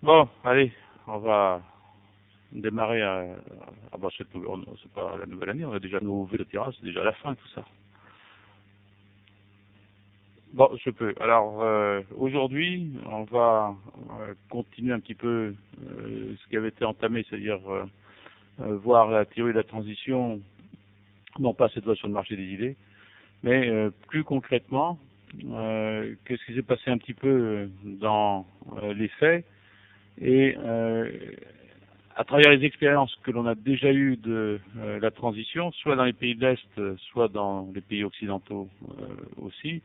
Bon, allez, on va démarrer c'est pas la nouvelle année, on a déjà nos vœux de tirage, c'est déjà la fin tout ça. Bon, je peux. Alors, aujourd'hui, on va continuer un petit peu ce qui avait été entamé, c'est-à-dire voir la théorie de la transition, non pas cette loi sur le marché des idées, mais plus concrètement, qu'est-ce qui s'est passé un petit peu dans les faits et à travers les expériences que l'on a déjà eues de la transition, soit dans les pays de l'Est, soit dans les pays occidentaux aussi,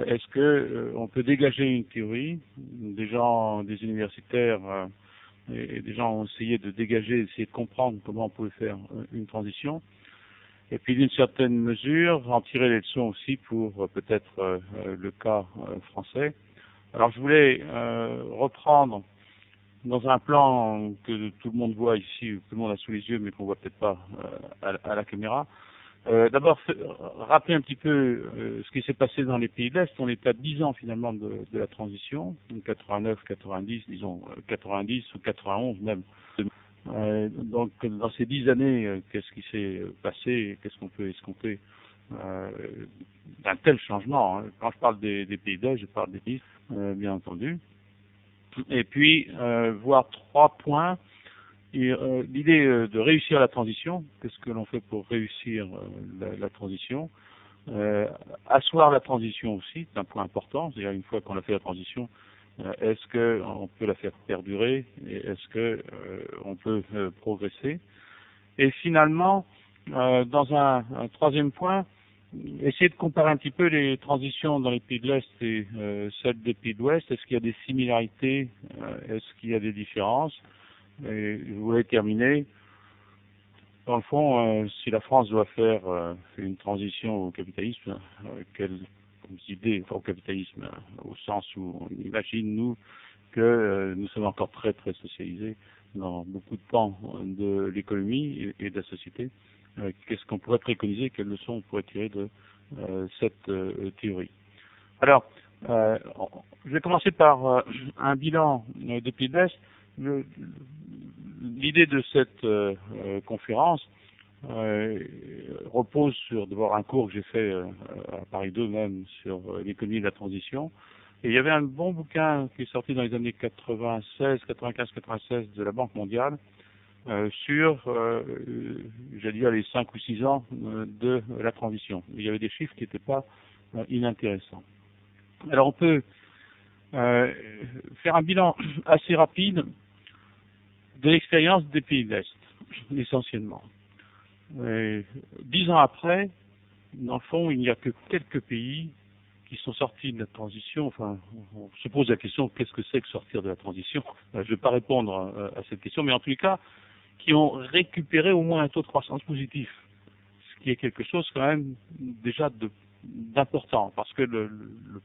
est-ce que on peut dégager une théorie? Des gens, des universitaires et des gens ont essayé de dégager, essayer de comprendre comment on pouvait faire une transition, et puis d'une certaine mesure en tirer les leçons aussi pour peut-être le cas français. Alors je voulais reprendre dans un plan que tout le monde voit ici, tout le monde a sous les yeux, mais qu'on voit peut-être pas à la caméra. D'abord, rappeler un petit peu ce qui s'est passé dans les pays de l'Est. On est à 10 ans finalement de la transition, 89, 90, disons 90 ou 91 même. Donc dans ces 10 années, qu'est-ce qui s'est passé, qu'est-ce qu'on peut escompter d'un tel changement, hein. Quand je parle des pays de l'Est, je parle des pays, bien entendu. Et puis voir 3 points. L'idée de réussir la transition, qu'est-ce que l'on fait pour réussir la transition, asseoir la transition aussi, c'est un point important, c'est-à-dire une fois qu'on a fait la transition, est-ce qu'on peut la faire perdurer et est-ce qu'on peut progresser. Et finalement, dans un troisième point, essayer de comparer un petit peu les transitions dans les pays de l'Est et celles des pays de l'Ouest. Est-ce qu'il y a des similarités, est-ce qu'il y a des différences? Et je voulais terminer. Dans le fond, si la France doit faire une transition au capitalisme, quelles idées, enfin au capitalisme, au sens où on imagine, nous, que nous sommes encore très très socialisés dans beaucoup de pans de l'économie et de la société. Qu'est-ce qu'on pourrait préconiser, quelles leçons on pourrait tirer de cette théorie? Alors, je vais commencer par un bilan des pays de l'Est. L'idée de cette conférence repose sur d'abord un cours que j'ai fait à Paris 2 même sur l'économie de la transition. Et il y avait un bon bouquin qui est sorti dans les années 96, 95, 96 de la Banque mondiale sur, j'allais dire, les 5 ou 6 ans de la transition. Il y avait des chiffres qui n'étaient pas inintéressants. Alors on peut faire un bilan assez rapide de l'expérience des pays de l'Est, essentiellement. 10 ans après, dans le fond, il n'y a que quelques pays qui sont sortis de la transition. Enfin, on se pose la question, qu'est-ce que c'est que sortir de la transition? Je ne vais pas répondre à cette question, mais en tous les cas, qui ont récupéré au moins un taux de croissance positif, ce qui est quelque chose quand même déjà d'important, parce que le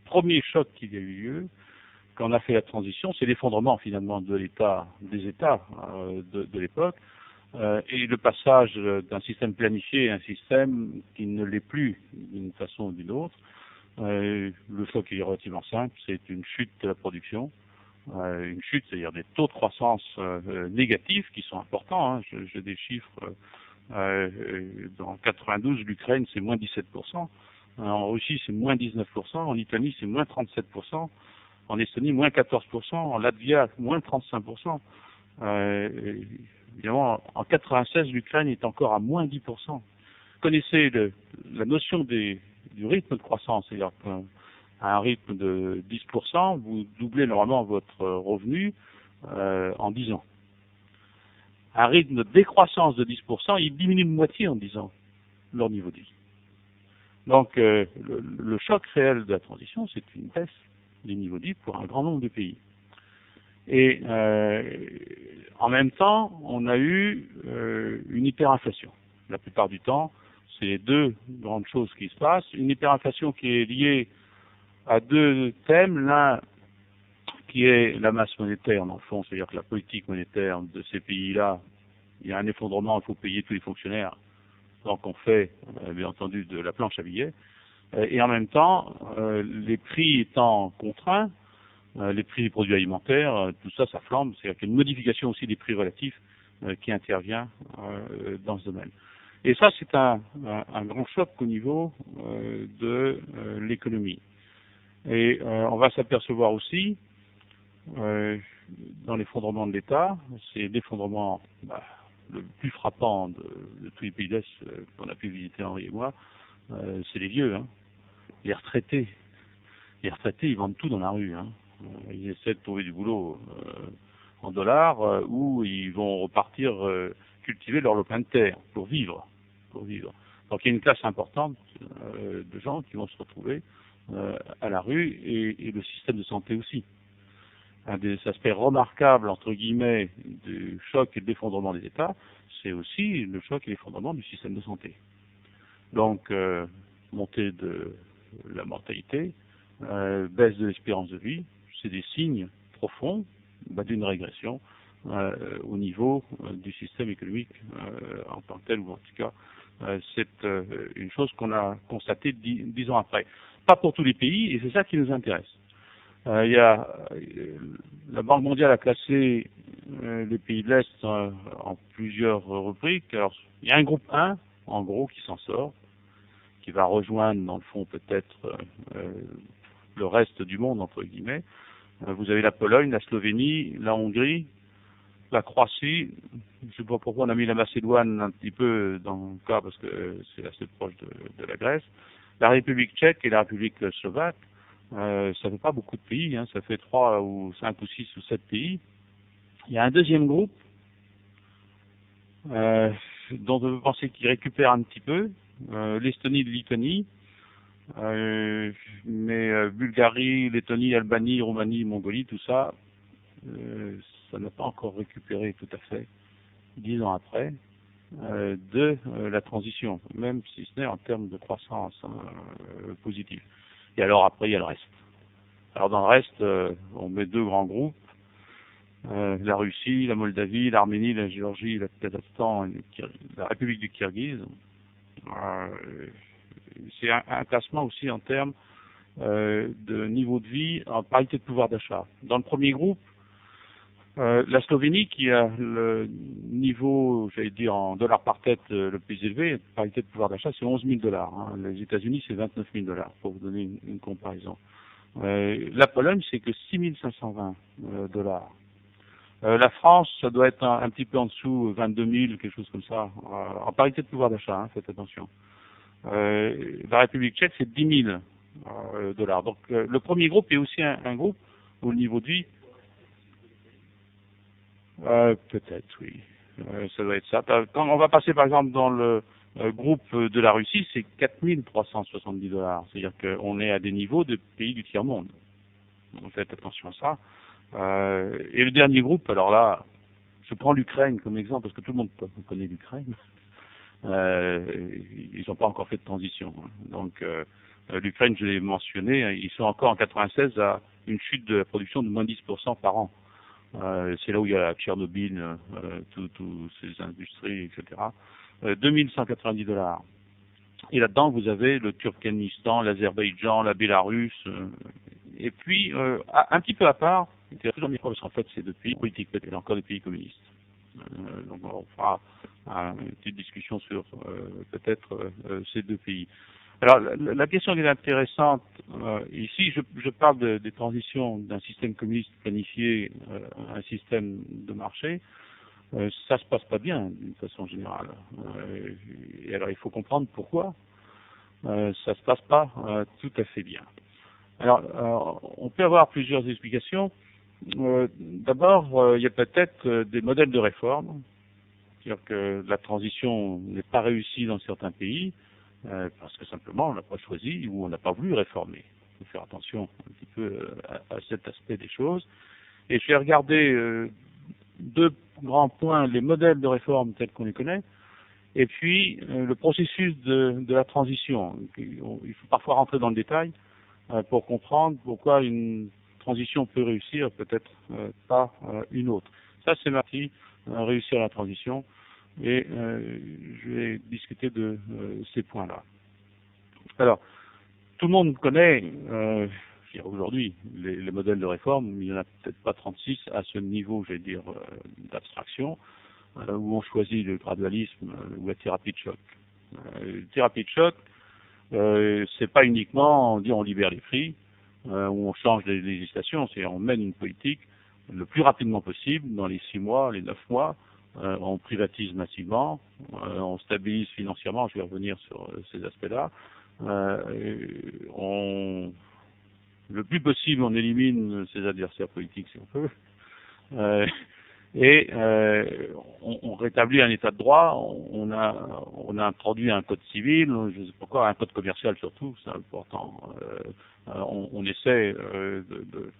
premier choc qu'il y a eu lieu, quand on a fait la transition, c'est l'effondrement finalement de l'État, des États de l'époque, et le passage d'un système planifié à un système qui ne l'est plus d'une façon ou d'une autre. Le choc est relativement simple, c'est une chute de la production, une chute, c'est-à-dire des taux de croissance négatifs qui sont importants, hein. J'ai des chiffres, dans 92, l'Ukraine c'est moins 17%, en Russie c'est moins 19%, en Italie c'est moins 37%, en Estonie, moins 14%, en Latvia, moins 35%. Évidemment, en 96, l'Ukraine est encore à moins 10%. Vous connaissez la notion du rythme de croissance, c'est-à-dire qu'à un rythme de 10%, vous doublez normalement votre revenu en 10 ans. À un rythme de décroissance de 10%, il diminue de moitié en 10 ans leur niveau de vie. Donc, le choc réel de la transition, c'est une baisse des niveaux de vie pour un grand nombre de pays. Et en même temps, on a eu une hyperinflation. La plupart du temps, c'est les deux grandes choses qui se passent. Une hyperinflation qui est liée à deux thèmes. L'un qui est la masse monétaire, dans le fond, c'est-à-dire que la politique monétaire de ces pays-là, il y a un effondrement, il faut payer tous les fonctionnaires. Donc on fait, bien entendu, de la planche à billets. Et en même temps, les prix étant contraints, les prix des produits alimentaires, tout ça, ça flambe. C'est-à-dire qu'il y a une modification aussi des prix relatifs qui intervient dans ce domaine. Et ça, c'est un grand choc au niveau de l'économie. Et on va s'apercevoir aussi, dans l'effondrement de l'État, c'est l'effondrement le plus frappant de tous les pays d'Est qu'on a pu visiter, Henri et moi, c'est les vieux, hein, les retraités. Les retraités, ils vendent tout dans la rue. Hein. Ils essaient de trouver du boulot en dollars ou ils vont repartir cultiver leur lopin de terre pour vivre. Donc il y a une classe importante de gens qui vont se retrouver à la rue et le système de santé aussi. Un des aspects remarquables, entre guillemets, du choc et de l'effondrement des États, c'est aussi le choc et l'effondrement du système de santé. Donc, montée de la mortalité, baisse de l'espérance de vie, c'est des signes profonds d'une régression au niveau du système économique en tant que tel, ou en tout cas, c'est une chose qu'on a constatée 10 ans après. Pas pour tous les pays, et c'est ça qui nous intéresse. La Banque mondiale a classé les pays de l'Est en plusieurs rubriques. Alors, il y a un groupe 1, en gros, qui s'en sort, qui va rejoindre, dans le fond, peut-être le reste du monde, entre guillemets. Vous avez la Pologne, la Slovénie, la Hongrie, la Croatie. Je ne sais pas pourquoi on a mis la Macédoine un petit peu dans le cas, parce que c'est assez proche de la Grèce. La République tchèque et la République slovaque. Ça fait pas beaucoup de pays, hein, ça fait 3 ou 5 ou 6 ou 7 pays. Il y a un deuxième groupe dont on peut penser qu'il récupère un petit peu, l'Estonie et la Lituanie, mais Bulgarie, Lettonie, Albanie, Roumanie, Mongolie, tout ça, ça n'a pas encore récupéré tout à fait, 10 ans après, de la transition, même si ce n'est en termes de croissance positive. Et alors après, il y a le reste. Alors dans le reste, on met 2 grands groupes, la Russie, la Moldavie, l'Arménie, la Géorgie, le Kazakhstan, la République du Kirghiz. C'est un classement aussi en termes de niveau de vie en parité de pouvoir d'achat. Dans le premier groupe, la Slovénie qui a le niveau, j'allais dire en dollars par tête le plus élevé, parité de pouvoir d'achat, c'est 11 000 dollars. Hein. Les États-Unis, c'est 29 000 dollars, pour vous donner une comparaison. La Pologne, c'est que 6 520 dollars. La France, ça doit être un petit peu en dessous, 22 000, quelque chose comme ça, en parité de pouvoir d'achat, hein, faites attention. La République tchèque, c'est 10 000 dollars. Donc le premier groupe est aussi un groupe où le niveau de vie, peut-être, oui. Ça doit être ça. Quand on va passer par exemple dans le groupe de la Russie, c'est 4 370 dollars. C'est-à-dire qu'on est à des niveaux de pays du tiers-monde. Donc faites attention à ça. Et le dernier groupe, alors là, je prends l'Ukraine comme exemple parce que tout le monde connaît l'Ukraine. Ils n'ont pas encore fait de transition. Hein. Donc l'Ukraine, je l'ai mentionné, ils sont encore en 96 à une chute de la production de moins 10% par an. C'est là où il y a Tchernobyl, toutes ces industries, etc. 2190 dollars. Et là-dedans, vous avez le Turkménistan, l'Azerbaïdjan, la Bélarus, et puis un petit peu à part, c'est toujours mieux parce qu'en fait, c'est des pays politiques, peut-être encore des pays communistes. Donc on fera une petite discussion sur peut-être ces 2 pays. Alors la question qui est intéressante ici, je parle des transitions d'un système communiste planifié à un système de marché. Ça se passe pas bien d'une façon générale. Et alors il faut comprendre pourquoi ça se passe pas tout à fait bien. Alors on peut avoir plusieurs explications. D'abord, il y a peut-être des modèles de réforme, c'est-à-dire que la transition n'est pas réussie dans certains pays, parce que simplement on n'a pas choisi ou on n'a pas voulu réformer. Il faut faire attention un petit peu à cet aspect des choses. Et je vais regarder 2 grands points, les modèles de réforme tels qu'on les connaît, et puis le processus de la transition. Il faut parfois rentrer dans le détail pour comprendre pourquoi une transition peut réussir, peut-être pas une autre. Ça, c'est parti, réussir la transition, et je vais discuter de ces points-là. Alors, tout le monde connaît, aujourd'hui, les modèles de réforme, il n'y en a peut-être pas 36 à ce niveau, j'allais dire, d'abstraction, où on choisit le gradualisme ou la thérapie de choc. Thérapie de choc, c'est pas uniquement on dit on libère les prix, où on change les législations, c'est on mène une politique le plus rapidement possible, dans les 6 mois, les 9 mois, on privatise massivement, on stabilise financièrement, je vais revenir sur ces aspects-là, le plus possible on élimine ses adversaires politiques si on peut, et on rétablit un état de droit, on a introduit un code civil, je ne sais pas quoi, un code commercial surtout, c'est important, on essaie de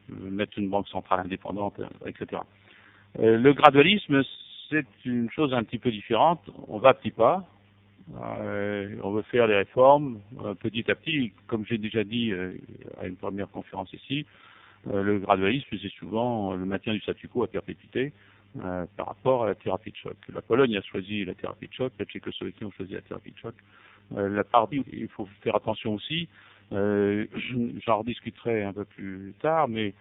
mettre une banque centrale indépendante, etc. Le gradualisme, c'est une chose un petit peu différente, on va à petits pas, on veut faire les réformes petit à petit, comme j'ai déjà dit à une première conférence ici, le gradualisme, c'est souvent le maintien du statu quo à perpétuité par rapport à la thérapie de choc. La Pologne a choisi la thérapie de choc, la Tchécoslovaquie a choisi la thérapie de choc. La partie, il faut faire attention aussi, j'en rediscuterai un peu plus tard, mais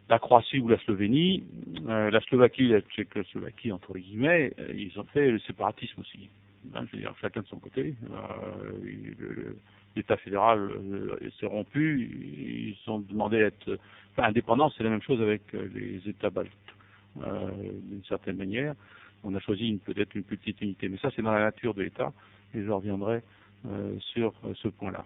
la Croatie ou la Slovénie, la Slovaquie et la Tchécoslovaquie, entre guillemets, ils ont fait le séparatisme aussi. Je veux dire, chacun de son côté. L'État fédéral s'est rompu, ils ont demandé à être indépendants, c'est la même chose avec les États baltes. D'une certaine manière, on a choisi peut-être une petite unité, mais ça c'est dans la nature de l'État, et je reviendrai sur ce point-là.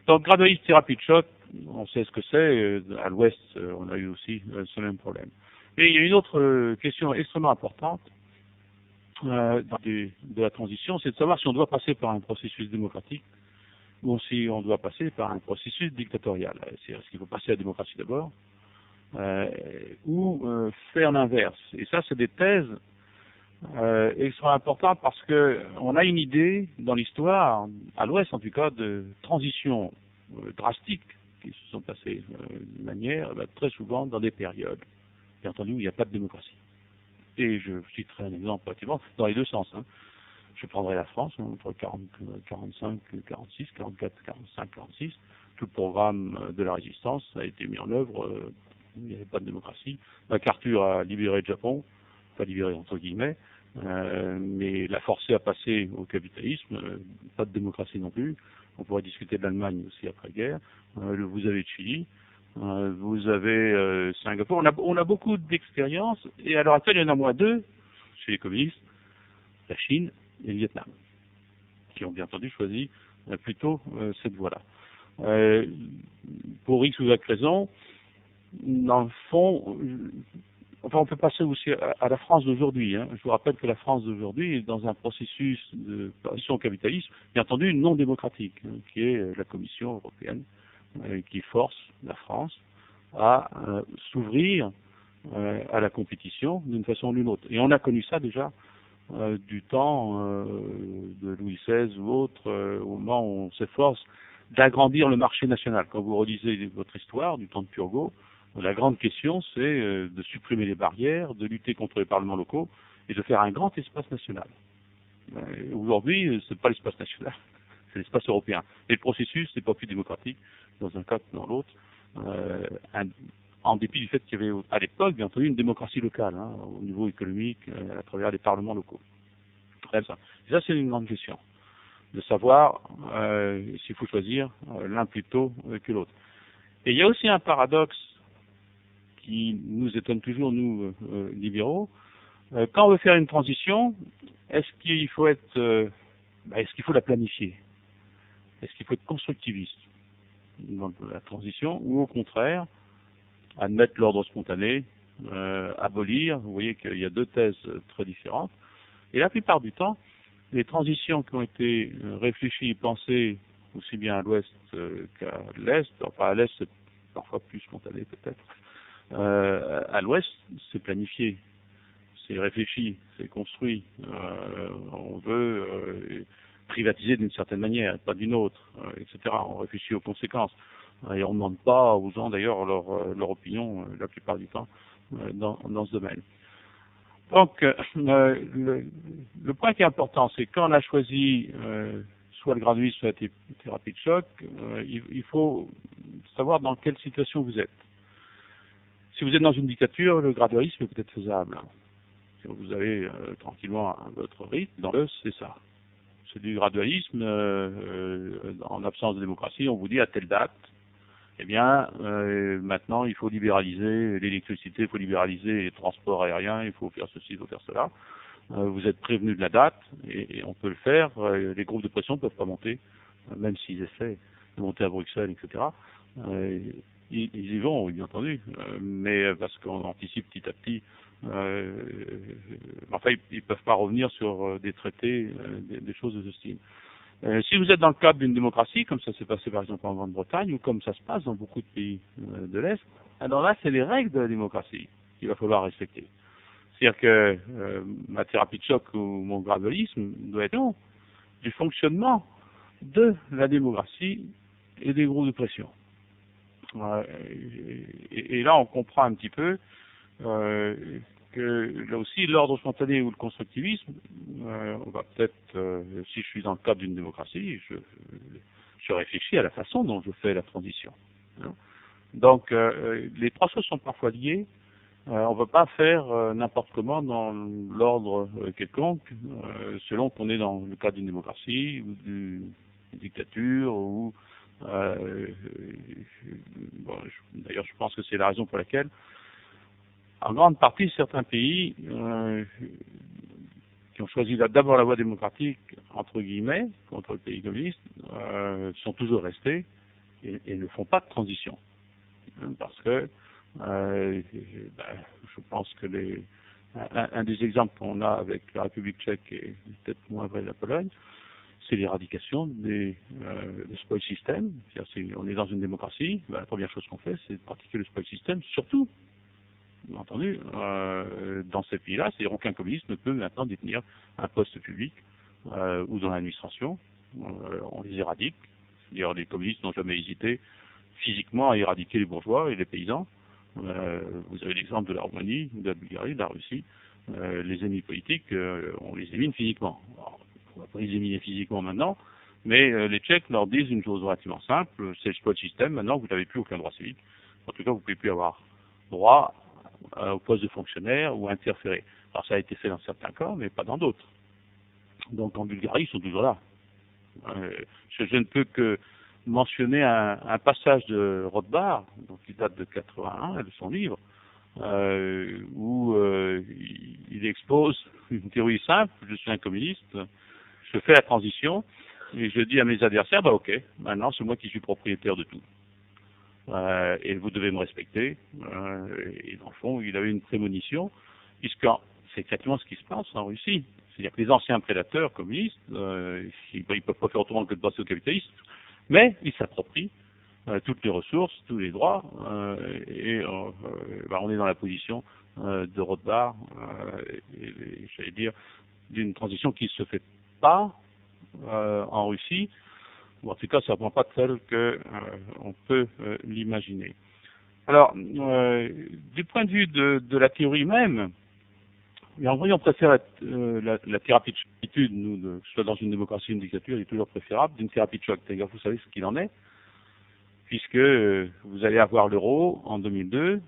Donc, gradualisme, thérapie de choc, on sait ce que c'est. À l'Ouest, on a eu aussi ce même problème. Et il y a une autre question extrêmement importante de la transition, c'est de savoir si on doit passer par un processus démocratique ou si on doit passer par un processus dictatorial. C'est-à-dire, est-ce qu'il faut passer à la démocratie d'abord ou faire l'inverse. Et ça, c'est des thèses extrêmement importantes parce que on a une idée dans l'histoire, à l'Ouest en tout cas, de transitions drastiques qui se sont passées de manière très souvent dans des périodes, bien entendu, où il n'y a pas de démocratie. Et je citerai un exemple pratiquement dans les deux sens. Je prendrai la France, entre 45, 46, 44, 45, 46. Tout le programme de la résistance a été mis en œuvre. Il n'y avait pas de démocratie. MacArthur a libéré le Japon, pas libéré entre guillemets, mais l'a forcé à passer au capitalisme. Pas de démocratie non plus. On pourrait discuter de l'Allemagne aussi après-guerre. Vous avez Chili. Vous avez Singapour. On a beaucoup d'expériences et à l'heure actuelle, il y en a moins deux chez les communistes, la Chine et le Vietnam, qui ont bien entendu choisi plutôt cette voie-là. Pour X ou Y raison, dans le fond, on peut passer aussi à la France d'aujourd'hui. Je vous rappelle que la France d'aujourd'hui est dans un processus de transition au capitalisme, bien entendu non démocratique, qui est la Commission européenne, qui force la France à s'ouvrir à la compétition d'une façon ou d'une autre. Et on a connu ça déjà du temps de Louis XVI ou autre, au moment où on s'efforce d'agrandir le marché national. Quand vous relisez votre histoire du temps de Turgot, la grande question c'est de supprimer les barrières, de lutter contre les parlements locaux et de faire un grand espace national. Aujourd'hui, c'est pas l'espace national, c'est l'espace européen. Et le processus n'est pas plus démocratique dans un cas que dans l'autre, en dépit du fait qu'il y avait à l'époque, bien entendu, une démocratie locale, au niveau économique, à travers les parlements locaux. Et ça, c'est une grande question, de savoir s'il faut choisir l'un plutôt que l'autre. Et il y a aussi un paradoxe qui nous étonne toujours, nous, libéraux. Quand on veut faire une transition, est-ce qu'il faut la planifier? Est-ce qu'il faut être constructiviste dans la transition ou au contraire admettre l'ordre spontané, abolir? Vous voyez qu'il y a deux thèses très différentes. Et la plupart du temps, les transitions qui ont été réfléchies et pensées aussi bien à l'ouest qu'à l'est, enfin à l'est c'est parfois plus spontané peut-être, à l'ouest c'est planifié, c'est réfléchi, c'est construit, on veut privatiser d'une certaine manière, pas d'une autre, etc. On réfléchit aux conséquences. Et on ne demande pas aux gens d'ailleurs leur opinion la plupart du temps dans ce domaine. Donc le point qui est important, c'est quand on a choisi soit le gradualisme, soit la thérapie de choc, il faut savoir dans quelle situation vous êtes. Si vous êtes dans une dictature, le gradualisme est peut-être faisable. Si vous avez tranquillement votre rythme, dans le, c'est ça. C'est du gradualisme. En absence de démocratie, on vous dit à telle date, eh bien, maintenant, il faut libéraliser l'électricité, il faut libéraliser les transports aériens, il faut faire ceci, il faut faire cela. Vous êtes prévenu de la date, et on peut le faire. Les groupes de pression ne peuvent pas monter, même s'ils essaient de monter à Bruxelles, etc. Ils y vont, bien entendu, mais parce qu'on anticipe petit à petit. Enfin, ils ne peuvent pas revenir sur des traités, des choses de ce style. Si vous êtes dans le cadre d'une démocratie, comme ça s'est passé par exemple en Grande-Bretagne, ou comme ça se passe dans beaucoup de pays de l'Est, alors là, c'est les règles de la démocratie qu'il va falloir respecter. C'est-à-dire que ma thérapie de choc ou mon gradualisme doit être du fonctionnement de la démocratie et des groupes de pression. Et là, on comprend un petit peu que là aussi, l'ordre spontané ou le constructivisme, on va peut-être, si je suis dans le cadre d'une démocratie, je réfléchis à la façon dont je fais la transition. Donc, les trois choses sont parfois liées. On ne peut pas faire n'importe comment dans l'ordre quelconque, selon qu'on est dans le cadre d'une démocratie ou d'une dictature ou bon, d'ailleurs, je pense que c'est la raison pour laquelle, en grande partie, certains pays qui ont choisi d'abord la voie démocratique, entre guillemets, contre le pays communiste, sont toujours restés et ne font pas de transition. Parce que je pense que un des exemples qu'on a avec la République tchèque et peut-être moins vrai la Pologne, c'est l'éradication des spoil system. On est dans une démocratie, la première chose qu'on fait, c'est de pratiquer le spoil system, surtout, bien entendu, dans ces pays-là, c'est-à-dire aucun communiste ne peut maintenant détenir un poste public ou dans l'administration. On les éradique. C'est-à-dire les communistes n'ont jamais hésité physiquement à éradiquer les bourgeois et les paysans. Vous avez l'exemple de la Roumanie, de la Bulgarie, de la Russie. Les ennemis politiques, on les élimine physiquement. Alors, on va pas les éliminer physiquement maintenant, mais les Tchèques leur disent une chose relativement simple, c'est le spoil system, maintenant vous n'avez plus aucun droit civique. En tout cas, vous ne pouvez plus avoir droit au poste de fonctionnaire ou interférer. Alors ça a été fait dans certains cas, mais pas dans d'autres. Donc en Bulgarie, ils sont toujours là. Je ne peux que mentionner un passage de Rothbard, donc qui date de 81, de son livre, où il expose une théorie simple, je suis un communiste, je fais la transition, et je dis à mes adversaires, bah ok, maintenant c'est moi qui suis propriétaire de tout. Et vous devez me respecter. Et dans le fond, il avait une prémonition, puisque c'est exactement ce qui se passe en Russie. C'est-à-dire que les anciens prédateurs communistes, ils ne peuvent pas faire autrement que de passer aux capitalistes, mais ils s'approprient toutes les ressources, tous les droits, et on est dans la position de Rothbard, j'allais dire, d'une transition qui ne se fait pas en Russie, ou en tout cas, ça ne prend pas tel qu'on peut l'imaginer. Alors, du point de vue de la théorie même, en vrai, on préfère la thérapie de choc, nous, que ce soit dans une démocratie ou une dictature, elle est toujours préférable d'une thérapie de choc. D'ailleurs, vous savez ce qu'il en est, puisque vous allez avoir l'euro en 2002.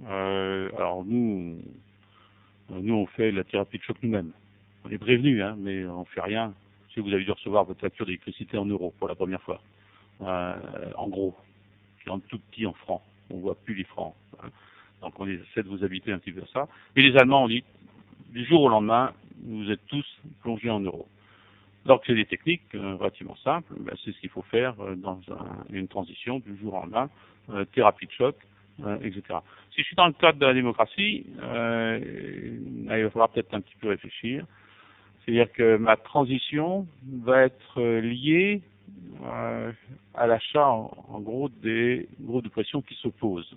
Alors nous, on fait la thérapie de choc nous-mêmes. On est prévenus, hein, mais on ne fait rien. Si vous avez dû recevoir votre facture d'électricité en euros pour la première fois, en gros, en tout petit en francs, on ne voit plus les francs. Hein. Donc on essaie de vous habituer un petit peu à ça. Et les Allemands ont dit, du jour au lendemain, vous êtes tous plongés en euros. Donc c'est des techniques relativement simples, ben, c'est ce qu'il faut faire dans une transition du jour au lendemain, thérapie de choc, etc. Si je suis dans le cadre de la démocratie, il va falloir peut-être un petit peu réfléchir. C'est-à-dire que ma transition va être liée à l'achat, en gros, des groupes de pression qui s'opposent.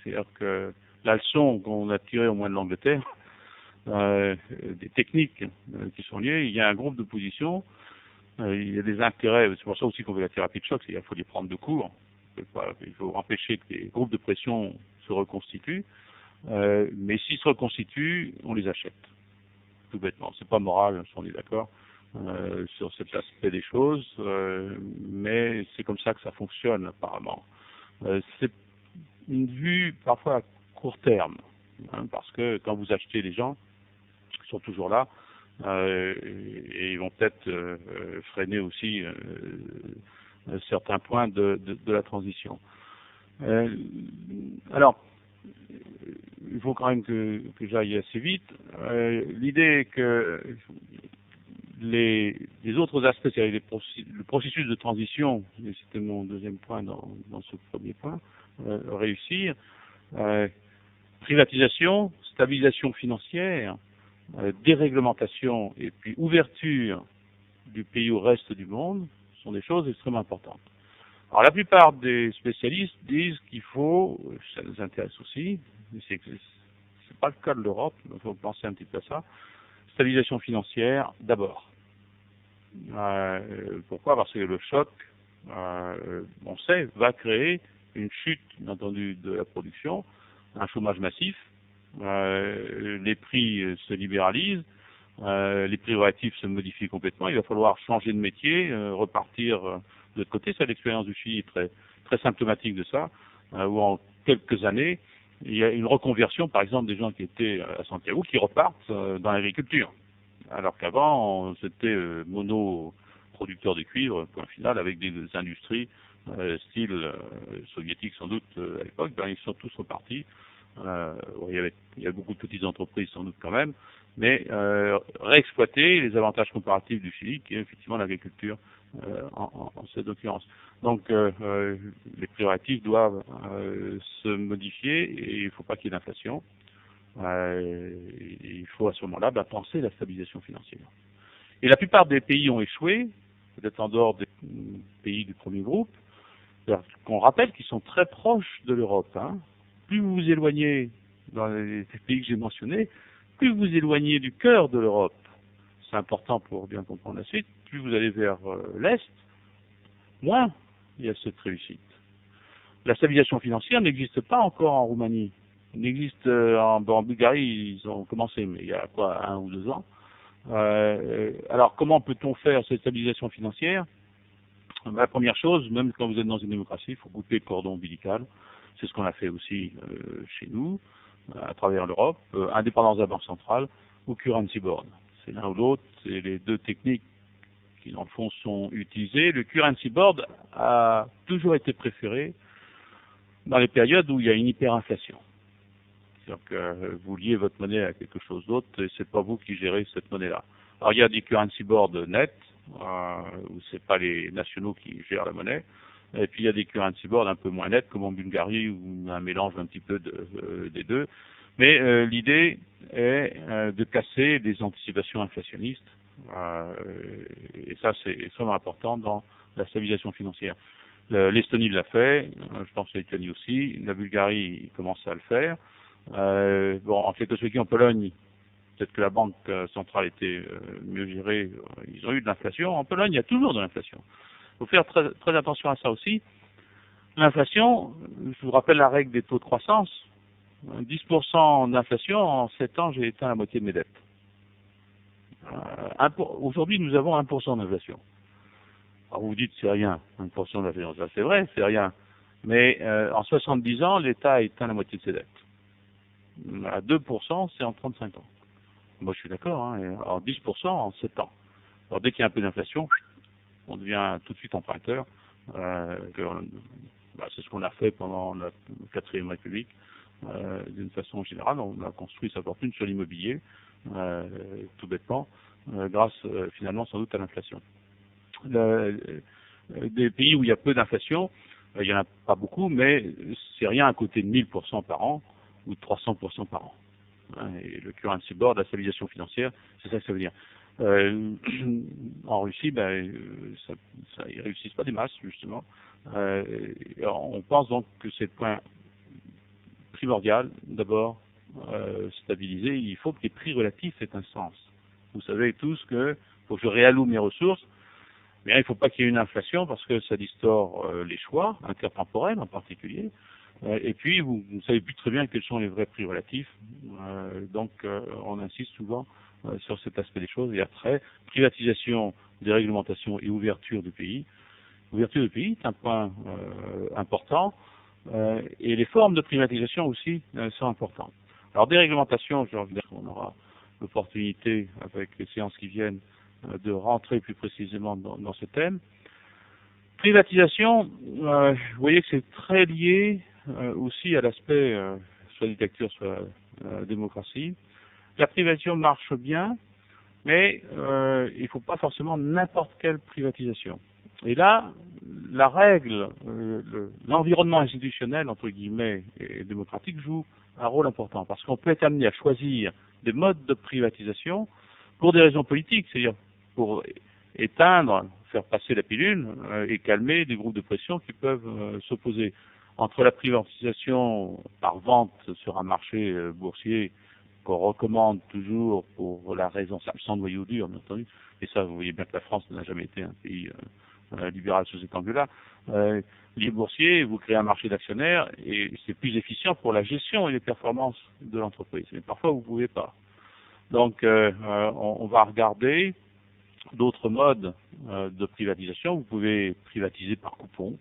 C'est-à-dire que la leçon qu'on a tirée au moins de l'Angleterre, des techniques qui sont liées, il y a un groupe d'opposition, il y a des intérêts, c'est pour ça aussi qu'on veut la thérapie de choc, c'est-à-dire qu'il faut les prendre de court, il faut empêcher que les groupes de pression se reconstituent, mais s'ils se reconstituent, on les achète. Tout bêtement, c'est pas moral, on est d'accord. sur cet aspect des choses, mais c'est comme ça que ça fonctionne apparemment. C'est une vue parfois à court terme, hein, parce que quand vous achetez, les gens sont toujours là, et ils vont peut-être freiner aussi certains points de la transition. Alors, il faut quand même que j'aille assez vite. L'idée est que les autres aspects, c'est-à-dire le processus de transition, et c'était mon deuxième point dans ce premier point, réussir, privatisation, stabilisation financière, déréglementation et puis ouverture du pays au reste du monde sont des choses extrêmement importantes. Alors la plupart des spécialistes disent qu'il faut, ça nous intéresse aussi, mais c'est pas le cas de l'Europe, il faut penser un petit peu à ça, stabilisation financière d'abord. Pourquoi? Parce que le choc, on sait, va créer une chute, bien entendu, de la production, un chômage massif, les prix se libéralisent, les prix relatifs se modifient complètement, il va falloir changer de métier, repartir de l'autre côté. Ça, l'expérience du Chili est très symptomatique de ça, où en quelques années, il y a une reconversion, par exemple, des gens qui étaient à Santiago, qui repartent dans l'agriculture. Alors qu'avant, c'était mono-producteur de cuivre, point final, avec des industries style soviétique sans doute à l'époque, ben, ils sont tous repartis. Il y a beaucoup de petites entreprises sans doute quand même, mais réexploiter les avantages comparatifs du Chili, qui est effectivement l'agriculture en cette occurrence. Donc les prix relatifs doivent se modifier et il ne faut pas qu'il y ait d'inflation. Il faut à ce moment-là penser la stabilisation financière. Et la plupart des pays ont échoué, peut-être en dehors des pays du premier groupe, qu'on rappelle qu'ils sont très proches de l'Europe. Hein. Plus vous vous éloignez dans les pays que j'ai mentionnés, plus vous vous éloignez du cœur de l'Europe. C'est important pour bien comprendre la suite. Plus vous allez vers l'Est, moins il y a cette réussite. La stabilisation financière n'existe pas encore en Roumanie. Il existe en Bulgarie, ils ont commencé, mais il y a quoi, 1 ou 2 ans. Alors comment peut-on faire cette stabilisation financière? La première chose, même quand vous êtes dans une démocratie, il faut couper le cordon ombilical. C'est ce qu'on a fait aussi chez nous, à travers l'Europe. Indépendance de la Banque centrale ou currency board. C'est l'un ou l'autre, c'est les deux techniques qui dans le fond sont utilisées. Le currency board a toujours été préféré dans les périodes où il y a une hyperinflation. C'est-à-dire que vous liez votre monnaie à quelque chose d'autre et c'est pas vous qui gérez cette monnaie-là. Alors il y a des currency boards nets, où c'est pas les nationaux qui gèrent la monnaie, et puis il y a des currency boards un peu moins nets comme en Bulgarie où un mélange un petit peu des deux. Mais l'idée est de casser les anticipations inflationnistes, et ça c'est extrêmement important dans la stabilisation financière. L'Estonie l'a fait, je pense que la Lituanie aussi, la Bulgarie commence à le faire. En Tchécoslovaquie, en Pologne, peut-être que la banque centrale était mieux gérée, ils ont eu de l'inflation. En Pologne, il y a toujours de l'inflation. Il faut faire très attention à ça aussi. L'inflation, je vous rappelle la règle des taux de croissance, 10% d'inflation, en 7 ans, j'ai éteint la moitié de mes dettes. Aujourd'hui, nous avons 1% d'inflation. Alors vous vous dites, c'est rien, 1% d'inflation, ça c'est vrai, c'est rien. Mais en 70 ans, l'État a éteint la moitié de ses dettes. À 2%, c'est en 35 ans. Moi, je suis d'accord, hein, alors 10% en 7 ans. Alors dès qu'il y a un peu d'inflation, on devient tout de suite emprunteur. C'est ce qu'on a fait pendant la 4e République. D'une façon générale, on a construit sa fortune sur l'immobilier, tout bêtement, grâce finalement sans doute à l'inflation. Des pays où il y a peu d'inflation, il n'y en a pas beaucoup, mais c'est rien à côté de 1000% par an ou de 300% par an. Et le currency board, la stabilisation financière, c'est ça que ça veut dire. En Russie, ils ne réussissent pas des masses, justement. On pense donc que c'est le point primordial, d'abord, stabiliser. Il faut que les prix relatifs aient un sens. Vous savez tous qu'il faut que je réalloue mes ressources, mais il ne faut pas qu'il y ait une inflation parce que ça distord les choix, intertemporels en particulier. Et puis, vous ne savez plus très bien quels sont les vrais prix relatifs. Donc, on insiste souvent sur cet aspect des choses. Et après, privatisation, déréglementation et ouverture du pays. Ouverture du pays est un point important. Et les formes de privatisation aussi sont importantes. Alors, déréglementation, je reviens qu'on aura l'opportunité, avec les séances qui viennent, de rentrer plus précisément dans ce thème. Privatisation, vous voyez que c'est très lié aussi à l'aspect soit dictature, soit démocratie. La privatisation marche bien, mais il ne faut pas forcément n'importe quelle privatisation. Et là, la règle, l'environnement institutionnel, entre guillemets, et démocratique joue un rôle important, parce qu'on peut être amené à choisir des modes de privatisation pour des raisons politiques, c'est-à-dire pour éteindre, faire passer la pilule et calmer des groupes de pression qui peuvent s'opposer. Entre la privatisation par vente sur un marché boursier qu'on recommande toujours pour la raison simple, sans noyau dur, bien entendu, et ça, vous voyez bien que la France n'a jamais été un pays libéral sous cet angle-là. Les boursiers, vous créez un marché d'actionnaires et c'est plus efficient pour la gestion et les performances de l'entreprise. Mais parfois, vous ne pouvez pas. Donc, on va regarder d'autres modes de privatisation. Vous pouvez privatiser par coupon.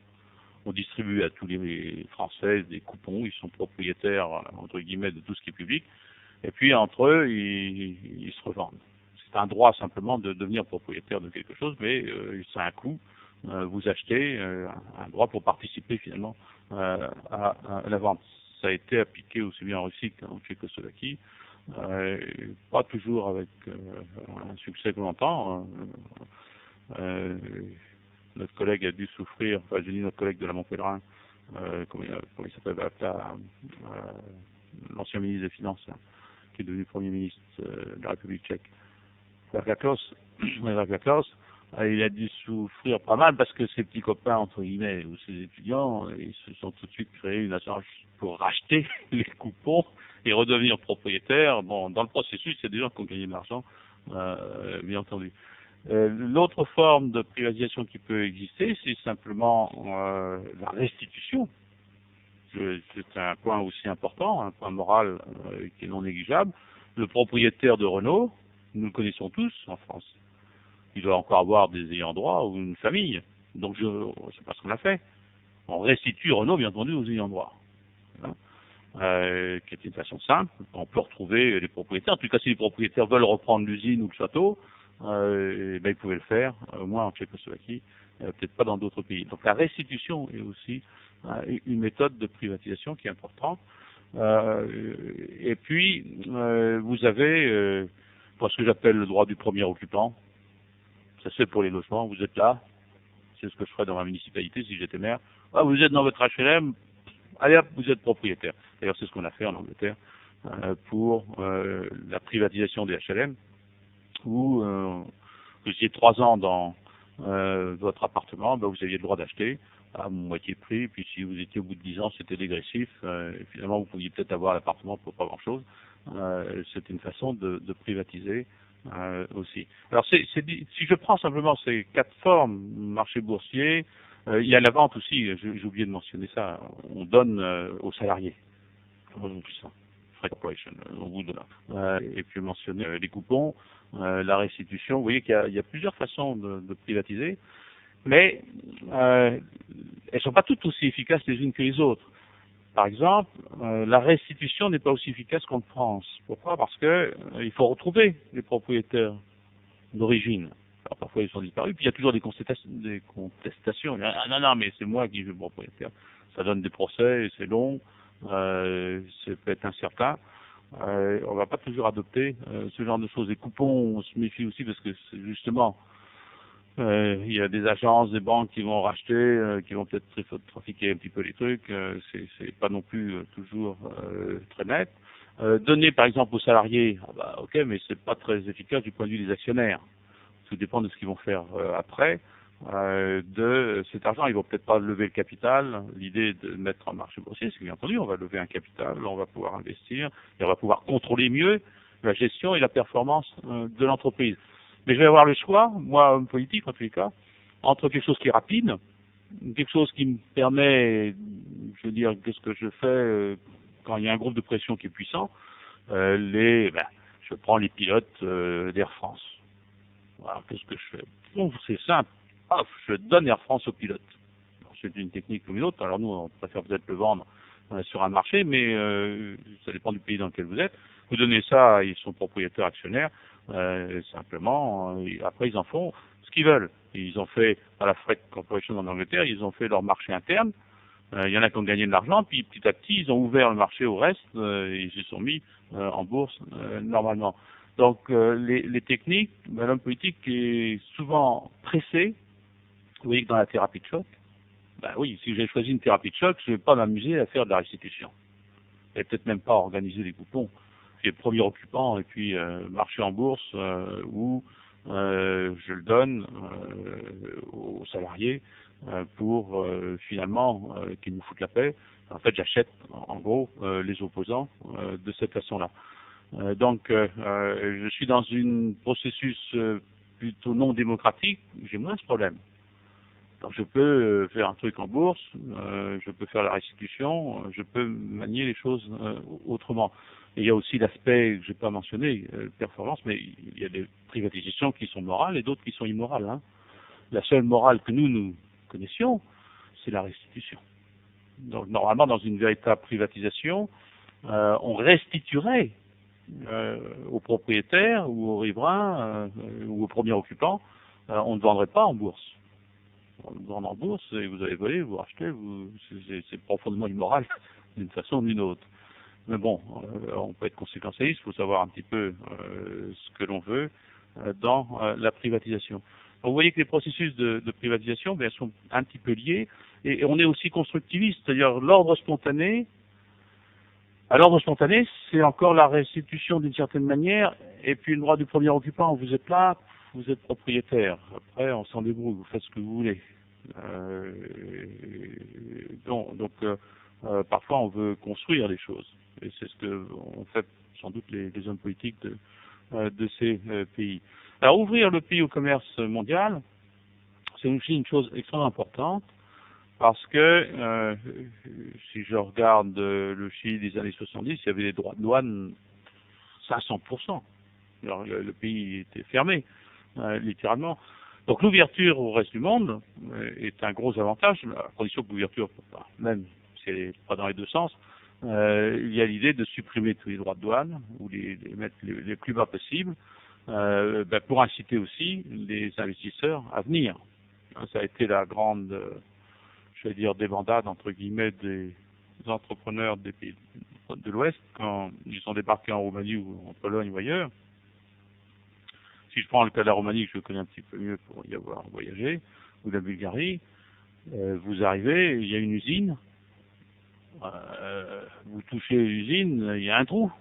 On distribue à tous les Français des coupons. Ils sont propriétaires, entre guillemets, de tout ce qui est public. Et puis, entre eux, ils se revendent. C'est un droit simplement de devenir propriétaire de quelque chose, mais c'est un coût. Vous achetez un droit pour participer finalement à la vente. Ça a été appliqué aussi bien en Russie qu'en Tchécoslovaquie. Pas toujours avec un succès que l'on entend. Notre collègue a dû souffrir, enfin je dis notre collègue de la Montpellerin, comment il s'appelle, l'ancien ministre des Finances, hein, qui est devenu Premier ministre de la République tchèque, Vergakos, il a dû souffrir pas mal parce que ses petits copains, entre guillemets, ou ses étudiants, ils se sont tout de suite créé une assurance pour racheter les coupons et redevenir propriétaires. Bon, dans le processus, c'est des gens qui ont gagné de l'argent, bien entendu. L'autre forme de privatisation qui peut exister, c'est simplement la restitution. C'est un point aussi important, un point moral qui est non négligeable. Le propriétaire de Renault, nous le connaissons tous en France. Il doit encore avoir des ayants droit ou une famille. Donc, c'est pas ce qu'on a fait. On restitue Renault, bien entendu, aux ayants droit. Hein, qui est une façon simple. On peut retrouver les propriétaires. En tout cas, si les propriétaires veulent reprendre l'usine ou le château, ben, ils pouvaient le faire, au moins en Tchécoslovaquie, peut-être pas dans d'autres pays. Donc, la restitution est aussi une méthode de privatisation qui est importante. Et puis, vous avez ce que j'appelle le droit du premier occupant. Ça se fait pour les logements. Vous êtes là, c'est ce que je ferais dans ma municipalité si j'étais maire. Ah, vous êtes dans votre HLM, allez hop, vous êtes propriétaire. D'ailleurs, c'est ce qu'on a fait en Angleterre pour la privatisation des HLM, où vous étiez 3 ans dans votre appartement, ben, vous aviez le droit d'acheter à moitié prix, puis si vous étiez au bout de 10 ans, c'était dégressif, et finalement vous pouviez peut-être avoir l'appartement pour pas grand-chose. C'est une façon de privatiser aussi. Alors si je prends simplement ces 4 formes, marché boursier, il y a la vente aussi, j'ai oublié de mentionner ça, on donne aux salariés. Corporation, au bout de là. Et puis mentionner les coupons, la restitution. Vous voyez qu'il y a plusieurs façons de privatiser, mais elles ne sont pas toutes aussi efficaces les unes que les autres. Par exemple, la restitution n'est pas aussi efficace qu'en France. Pourquoi? Parce que il faut retrouver les propriétaires d'origine. Alors parfois ils sont disparus, puis il y a toujours des contestations. Ah non, mais c'est moi qui suis le propriétaire. Ça donne des procès, c'est long. Ça peut être incertain. On va pas toujours adopter ce genre de choses. Les coupons, on se méfie aussi parce que justement, il y a des agences, des banques qui vont racheter, qui vont peut-être trafiquer un petit peu les trucs. C'est pas non plus toujours très net. Donner par exemple aux salariés, ah bah, ok, mais c'est pas très efficace du point de vue des actionnaires. Tout dépend de ce qu'ils vont faire après. De cet argent, ils vont peut-être pas lever le capital. L'idée de mettre en marché boursier, c'est bien entendu, on va lever un capital, on va pouvoir investir, et on va pouvoir contrôler mieux la gestion et la performance de l'entreprise. Mais je vais avoir le choix, moi, homme politique en tous les cas, entre quelque chose qui est rapide, quelque chose qui me permet, je veux dire, qu'est-ce que je fais quand il y a un groupe de pression qui est puissant, je je prends les pilotes d'Air France. Voilà, qu'est-ce que je fais? Bon, c'est simple. Hop, je donne Air France aux pilotes. C'est une technique comme une autre. Alors nous, on préfère peut-être le vendre sur un marché, mais ça dépend du pays dans lequel vous êtes. Vous donnez ça, ils sont propriétaires actionnaires, simplement. Après, ils en font ce qu'ils veulent. Ils ont fait à la Freight Corporation en Angleterre, ils ont fait leur marché interne. Il y en a qui ont gagné de l'argent, puis petit à petit, ils ont ouvert le marché au reste et ils se sont mis en bourse normalement. Donc les techniques, l'homme politique est souvent pressé. Vous voyez que dans la thérapie de choc, ben oui, si j'ai choisi une thérapie de choc, je ne vais pas m'amuser à faire de la restitution. Et peut-être même pas organiser des coupons. J'ai le premier occupant et puis marcher en bourse où je le donne aux salariés pour finalement qu'ils nous foutent la paix. En fait, j'achète en gros les opposants de cette façon-là. Donc, je suis dans un processus plutôt non démocratique, j'ai moins ce problème. Donc je peux faire un truc en bourse, je peux faire la restitution, je peux manier les choses autrement. Et il y a aussi l'aspect que je n'ai pas mentionné, performance, mais il y a des privatisations qui sont morales et d'autres qui sont immorales. Hein. La seule morale que nous connaissions, c'est la restitution. Donc normalement, dans une véritable privatisation, on restituerait aux propriétaires ou aux riverains ou aux premiers occupants, on ne vendrait pas en bourse. On le vend en bourse et vous avez volé, vous rachetez, c'est profondément immoral d'une façon ou d'une autre. Mais bon, on peut être conséquentialiste, il faut savoir un petit peu ce que l'on veut dans la privatisation. Donc, vous voyez que les processus de privatisation sont un petit peu liés et on est aussi constructiviste, c'est-à-dire l'ordre spontané. À l'ordre spontané, c'est encore la restitution d'une certaine manière et puis le droit du premier occupant, vous êtes là, vous êtes propriétaire. Après, on s'en débrouille, vous faites ce que vous voulez. Donc parfois, on veut construire les choses. Et c'est ce que ont fait sans doute les hommes politiques de ces pays. Alors, ouvrir le pays au commerce mondial, c'est aussi une chose extrêmement importante. Parce que si je regarde le Chili des années 70, il y avait des droits de douane 500%. Alors, le pays était fermé, littéralement. Donc l'ouverture au reste du monde est un gros avantage, à condition que l'ouverture, même si elle n'est pas dans les deux sens, il y a l'idée de supprimer tous les droits de douane ou les mettre les plus bas possibles pour inciter aussi les investisseurs à venir. Ça a été la grande, je vais dire, débandade entre guillemets des entrepreneurs des pays de l'Ouest quand ils sont débarqués en Roumanie ou en Pologne ou ailleurs. Si je prends le cas de la Roumanie, que je connais un petit peu mieux pour y avoir voyagé, ou de la Bulgarie, vous arrivez, il y a une usine, vous touchez l'usine, il y a un trou.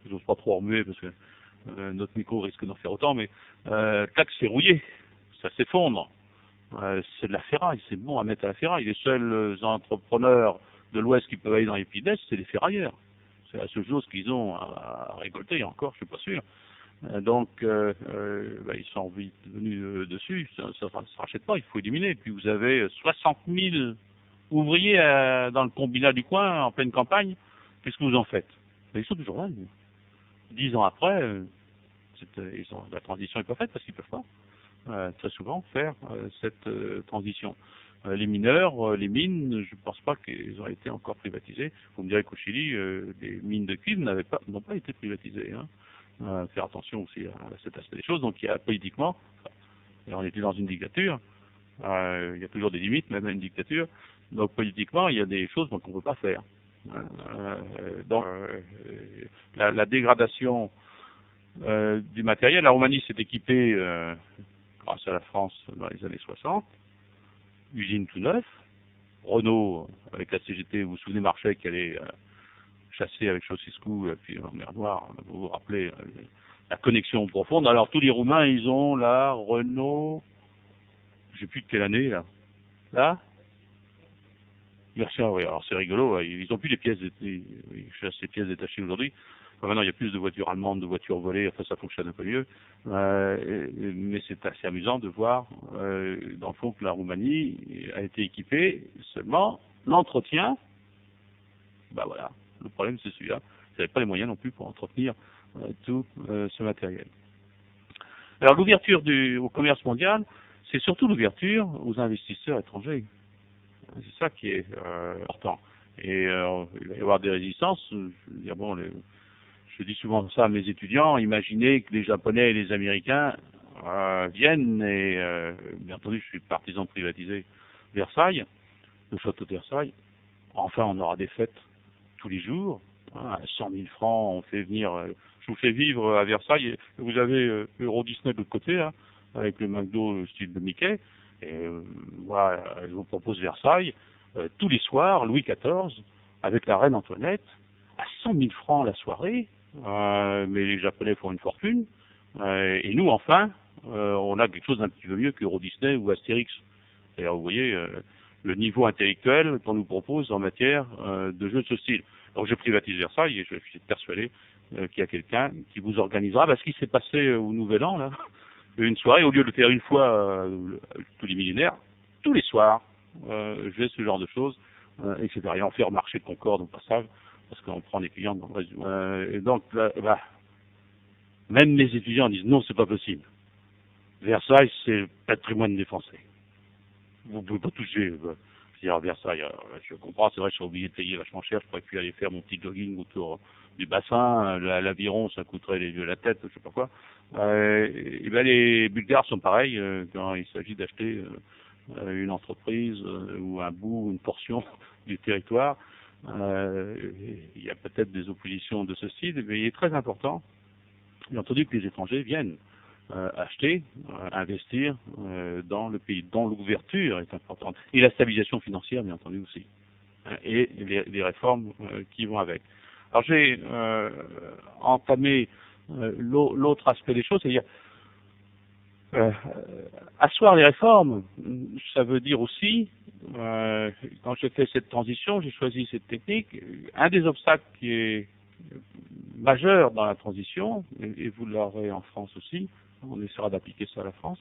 J'ose pas trop remuer parce que notre micro risque d'en faire autant, mais tac, c'est rouillé, ça s'effondre. C'est de la ferraille, c'est bon à mettre à la ferraille. Les seuls entrepreneurs de l'Ouest qui peuvent aller dans les pays d'Est, c'est les ferrailleurs. C'est la seule chose qu'ils ont à récolter, encore, je suis pas sûr. Donc, ils sont vite venus dessus, ça ne se rachète pas, il faut éliminer. Puis vous avez 60 000 ouvriers dans le combinat du coin, en pleine campagne, qu'est-ce que vous en faites? Ils sont toujours là. 10 ans après, la transition n'est pas faite parce qu'ils ne peuvent pas, très souvent, faire cette transition. Les mineurs, les mines, je ne pense pas qu'ils ont été encore privatisés. Vous me direz qu'au Chili, les mines de cuivre n'ont pas été privatisées. Hein. Faire attention aussi à cet aspect des choses. Donc il y a politiquement, on était dans une dictature, il y a toujours des limites, même à une dictature. Donc politiquement, il y a des choses qu'on ne peut pas faire. Donc la dégradation du matériel, la Roumanie s'est équipée grâce à la France dans les années 60, usine tout neuf, Renault avec la CGT, vous vous souvenez Marchais qui allait chasser avec Ceausescu, puis en mer Noire, vous vous rappelez la connexion profonde. Alors tous les Roumains, ils ont la Renault, je ne sais plus de quelle année là Mercia, oui, alors c'est rigolo, ils n'ont plus les pièces, ils chassent les pièces détachées aujourd'hui. Enfin, maintenant il y a plus de voitures allemandes, de voitures volées, enfin ça fonctionne un peu mieux. Mais c'est assez amusant de voir dans le fond que la Roumanie a été équipée, seulement l'entretien, voilà. Le problème, c'est celui-là. n'avaient pas les moyens non plus pour entretenir tout ce matériel. Alors l'ouverture au commerce mondial, c'est surtout l'ouverture aux investisseurs étrangers. C'est ça qui est important. Et il va y avoir des résistances. Je veux dire, bon, je dis souvent ça à mes étudiants, imaginez que les Japonais et les Américains viennent, et bien entendu je suis partisan de privatiser Versailles, le château de Versailles. Enfin, on aura des fêtes tous les jours, à 100 000 francs, on fait venir, je vous fais vivre à Versailles, et vous avez Euro Disney de l'autre côté, là, avec le McDo style de Mickey, et voilà, je vous propose Versailles, tous les soirs, Louis XIV, avec la reine Antoinette, à 100 000 francs la soirée, mais les Japonais font une fortune, et nous, enfin, on a quelque chose d'un petit peu mieux qu'Euro Disney ou Astérix. D'ailleurs, vous voyez le niveau intellectuel qu'on nous propose en matière de jeux de ce style. Donc je privatise Versailles et je suis persuadé qu'il y a quelqu'un qui vous organisera. Ce qui s'est passé au Nouvel An, là, une soirée, au lieu de le faire une fois tous les millénaires, tous les soirs, je fais ce genre de choses, etc. Et on fait un marché de Concorde au passage, parce qu'on prend des clients dans le reste du monde. Et donc, là, même mes étudiants disent non, c'est pas possible. Versailles, c'est le patrimoine des Français. Vous ne pouvez pas toucher. Je veux dire, Versailles, je comprends, c'est vrai, je suis obligé de payer vachement cher, je pourrais plus aller faire mon petit jogging autour du bassin, l'aviron, ça coûterait les yeux la tête, je sais pas quoi. Et ben les Bulgares sont pareils quand il s'agit d'acheter une entreprise ou un bout, une portion du territoire. Il y a peut-être des oppositions de ce style, mais il est très important, bien entendu, que les étrangers viennent acheter, investir dans le pays, dont l'ouverture est importante. Et la stabilisation financière, bien entendu, aussi. Et les réformes qui vont avec. Alors j'ai entamé l'autre aspect des choses, c'est-à-dire asseoir les réformes, ça veut dire aussi, quand j'ai fait cette transition, j'ai choisi cette technique, un des obstacles qui est majeur dans la transition, et vous l'aurez en France aussi, on essaiera d'appliquer ça à la France,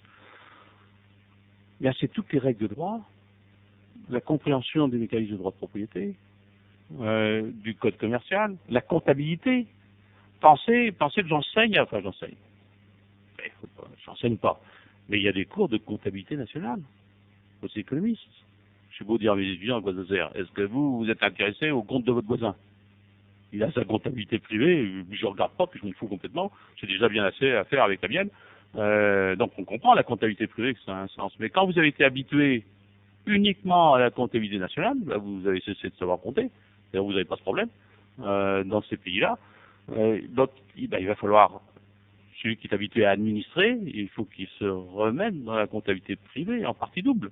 bien c'est toutes les règles de droit, la compréhension des mécanismes de droit de propriété, du code commercial, la comptabilité. Pensez que j'enseigne, enfin j'enseigne pas, mais il y a des cours de comptabilité nationale aux économistes. Je suis beau dire à mes étudiants à Guadeloupe, est-ce que vous êtes intéressé au compte de votre voisin? Il a sa comptabilité privée, je ne regarde pas, puis je m'en fous complètement, j'ai déjà bien assez à faire avec la mienne. Donc on comprend la comptabilité privée que ça a un sens. Mais quand vous avez été habitué uniquement à la comptabilité nationale, vous avez cessé de savoir compter, c'est-à-dire vous n'avez pas ce problème dans ces pays-là. Donc il va falloir, celui qui est habitué à administrer, il faut qu'il se remette dans la comptabilité privée en partie double.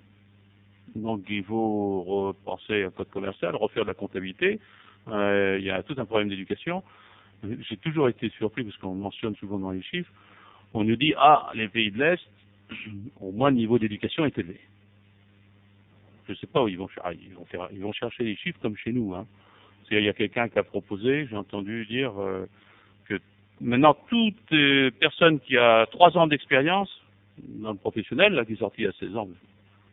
Donc il faut repenser un code commercial, refaire de la comptabilité. Il y a tout un problème d'éducation. J'ai toujours été surpris, parce qu'on mentionne souvent dans les chiffres, on nous dit, les pays de l'Est, au moins le niveau d'éducation est élevé. Je ne sais pas où ils vont chercher les chiffres comme chez nous. Hein. Il y a quelqu'un qui a proposé, j'ai entendu dire que maintenant toute personne qui a 3 ans d'expérience dans le professionnel, là, qui est sorti à 16 ans,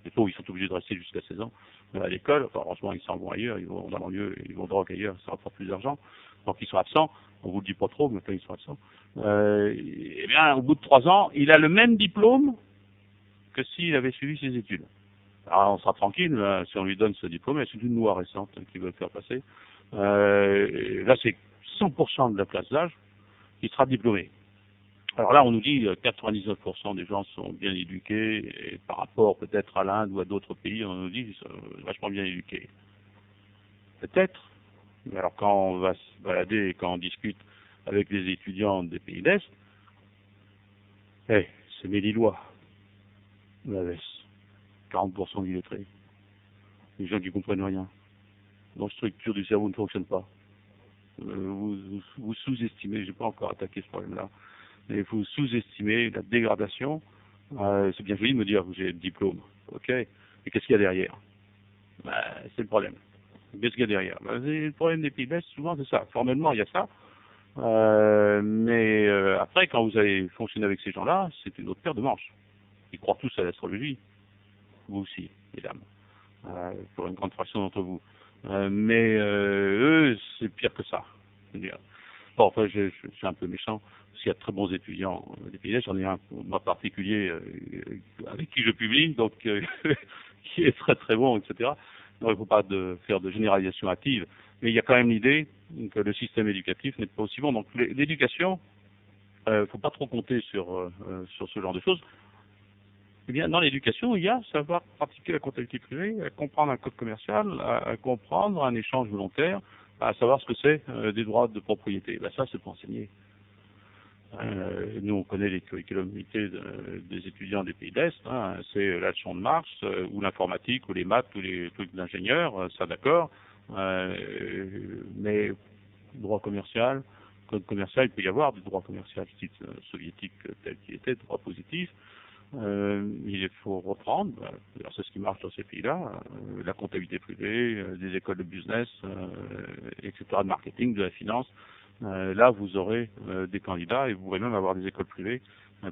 les pauvres ils sont obligés de rester jusqu'à 16 ans à l'école, enfin heureusement ils s'en vont ailleurs, ils vont dans l'enlieu, ils vont drogue ailleurs, ça rapporte plus d'argent, donc ils sont absents, on vous le dit pas trop, mais quand ils sont absents, et bien au bout de 3 ans, il a le même diplôme que s'il avait suivi ses études. Alors on sera tranquille si on lui donne ce diplôme, et c'est une loi récente qui veut le faire passer. Là c'est 100% de la classe d'âge qui sera diplômée. Alors là, on nous dit 99% des gens sont bien éduqués, et par rapport peut-être à l'Inde ou à d'autres pays, on nous dit qu'ils sont vachement bien éduqués. Peut-être, mais alors quand on va se balader et quand on discute avec les étudiants des pays d'Est, c'est Mélilois, la veste, 40% d'illettrés, des gens qui comprennent rien, dont la structure du cerveau ne fonctionne pas. Vous sous-estimez, je n'ai pas encore attaqué ce problème-là, mais vous sous-estimez la dégradation. C'est bien joli de me dire que j'ai le diplôme, ok, mais qu'est-ce qu'il y a derrière? C'est le problème. Qu'est-ce qu'il y a derrière? Le problème des pays de l'Est, souvent c'est ça. Formellement, il y a ça, mais après, quand vous allez fonctionner avec ces gens-là, c'est une autre paire de manches. Ils croient tous à l'astrologie, vous aussi, mesdames, pour une grande fraction d'entre vous. Mais eux, c'est pire que ça. pas, enfin, je suis un peu méchant, parce qu'il y a de très bons étudiants des pays d'Est. J'en ai un, moi, particulier, avec qui je publie, donc, qui est très très bon, etc. Donc, il ne faut pas faire de généralisation hâtive, mais il y a quand même l'idée que le système éducatif n'est pas aussi bon. Donc, l'éducation, il ne faut pas trop compter sur ce genre de choses. Eh bien, dans l'éducation, il y a savoir pratiquer la comptabilité privée, à comprendre un code commercial, à comprendre un échange volontaire, à savoir ce que c'est des droits de propriété. Ben, ça, c'est pour enseigner. Nous, on connaît les curriculums vitae des étudiants des pays d'Est. Hein, c'est la leçon de Marx, ou l'informatique, ou les maths, ou les trucs d'ingénieur, ça d'accord. Mais droit commercial, code commercial, il peut y avoir du droit commercial style soviétique tel qu'il était, droit positif. Il faut reprendre, c'est ce qui marche dans ces pays-là, la comptabilité privée, des écoles de business, etc., de marketing, de la finance. Là, vous aurez des candidats et vous pourrez même avoir des écoles privées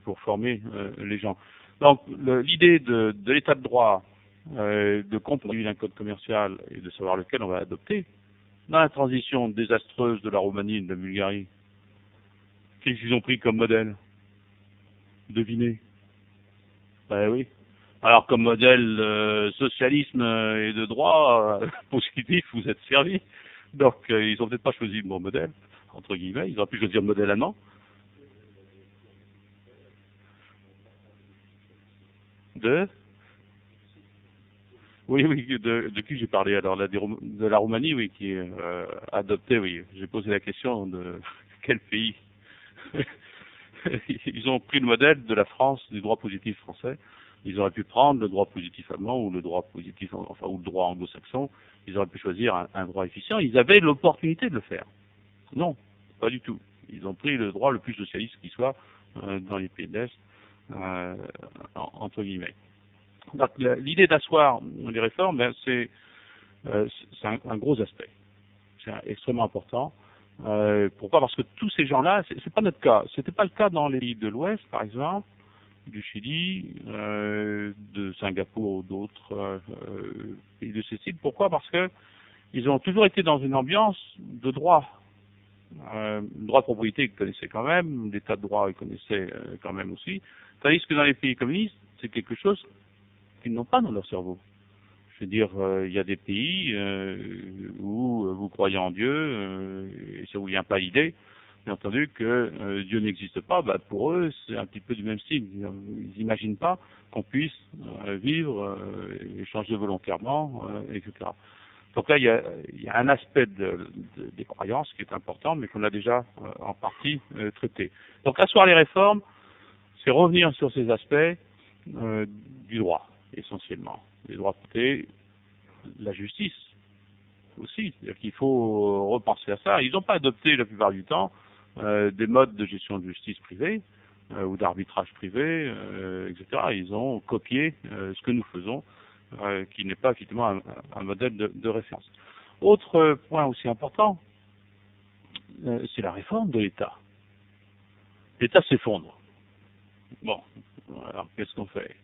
pour former les gens. Donc, l'idée de l'état de droit, de comprendre un code commercial et de savoir lequel on va adopter, dans la transition désastreuse de la Roumanie et de la Bulgarie, qu'est-ce qu'ils ont pris comme modèle? Devinez. Ben oui. Alors comme modèle socialisme et de droit positif, vous êtes servi. Donc ils n'ont peut-être pas choisi le bon modèle, entre guillemets, ils auraient pu choisir le modèle allemand. De Oui, oui, de qui j'ai parlé alors là, de la Roumanie, oui, qui est adoptée, oui. J'ai posé la question de quel pays. Ils ont pris le modèle de la France, du droit positif français. Ils auraient pu prendre le droit positif allemand ou le droit positif, enfin, ou le droit anglo-saxon. Ils auraient pu choisir un droit efficient. Ils avaient l'opportunité de le faire. Non, pas du tout. Ils ont pris le droit le plus socialiste qui soit dans les pays de l'Est, entre guillemets. Donc, l'idée d'asseoir les réformes, ben, c'est un gros aspect. C'est extrêmement important. Pourquoi? Parce que tous ces gens-là, c'est pas notre cas. C'était pas le cas dans les pays de l'Ouest, par exemple, du Chili, de Singapour ou d'autres pays de ce type. Pourquoi? Parce que ils ont toujours été dans une ambiance de droit. Le droit de propriété, ils connaissaient quand même, l'état de droit, ils connaissaient quand même aussi. Tandis que dans les pays communistes, c'est quelque chose qu'ils n'ont pas dans leur cerveau. Je veux dire, il y a des pays où vous croyez en Dieu, et ça vous vient pas l'idée, bien entendu, que Dieu n'existe pas. Bah, pour eux, c'est un petit peu du même style. Ils n'imaginent pas qu'on puisse vivre, échanger volontairement, etc. Donc là, il y a un aspect des croyances qui est important, mais qu'on a déjà en partie traité. Donc, asseoir les réformes, c'est revenir sur ces aspects du droit, essentiellement. Les droits privés, la justice aussi. C'est-à-dire qu'il faut repenser à ça. Ils n'ont pas adopté la plupart du temps des modes de gestion de justice privée ou d'arbitrage privé, etc. Ils ont copié ce que nous faisons, qui n'est pas effectivement un modèle de référence. Autre point aussi important, c'est la réforme de l'État. L'État s'effondre. Bon, alors qu'est-ce qu'on fait?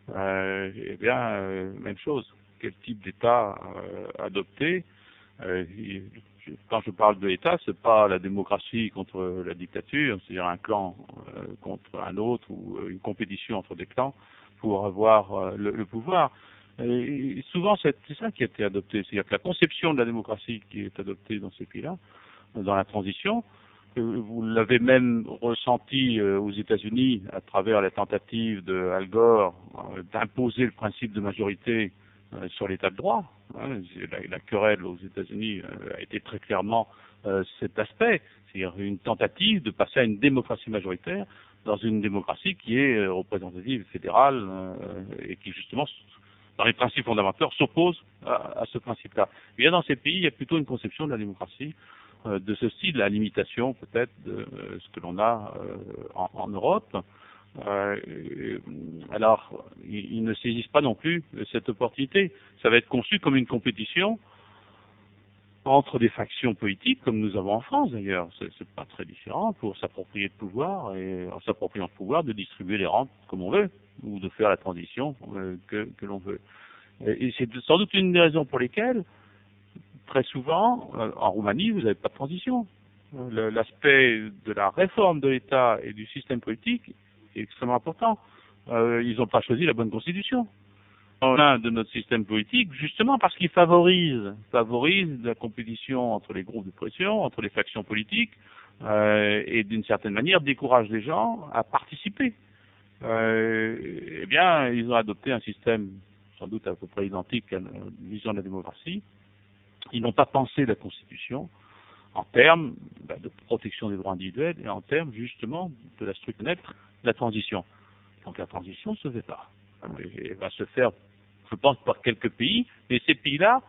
Eh bien, même chose. Quel type d'État adopter? Quand je parle de l'État, c'est pas la démocratie contre la dictature, c'est-à-dire un clan contre un autre ou une compétition entre des clans pour avoir le pouvoir. Et souvent, c'est ça qui a été adopté. C'est-à-dire que la conception de la démocratie qui est adoptée dans ces pays-là, dans la transition, vous l'avez même ressenti aux États-Unis à travers la tentative de Al Gore d'imposer le principe de majorité sur l'état de droit. Hein, la querelle aux États-Unis a été très clairement cet aspect, c'est-à-dire une tentative de passer à une démocratie majoritaire dans une démocratie qui est représentative, fédérale, et qui justement, dans les principes fondamentaux, s'oppose à ce principe-là. Et dans ces pays, il y a plutôt une conception de la démocratie de ce style, à l'imitation peut-être de ce que l'on a en Europe. Alors, ils ne saisissent pas non plus cette opportunité. Ça va être conçu comme une compétition entre des factions politiques, comme nous avons en France d'ailleurs. C'est pas très différent pour s'approprier le pouvoir et en s'appropriant le pouvoir de distribuer les rentes comme on veut ou de faire la transition que l'on veut. Et c'est sans doute une des raisons pour lesquelles très souvent, en Roumanie, vous n'avez pas de transition. l'aspect de la réforme de l'État et du système politique est extrêmement important. Ils n'ont pas choisi la bonne constitution. L'un de notre système politique, justement parce qu'il favorise la compétition entre les groupes de pression, entre les factions politiques, et d'une certaine manière décourage les gens à participer. Eh bien, ils ont adopté un système sans doute à peu près identique à la vision de la démocratie. Ils n'ont pas pensé la Constitution en termes de protection des droits individuels et en termes justement de la structure nette de la transition. Donc la transition ne se fait pas. Elle va se faire, je pense, par quelques pays, mais ces pays-là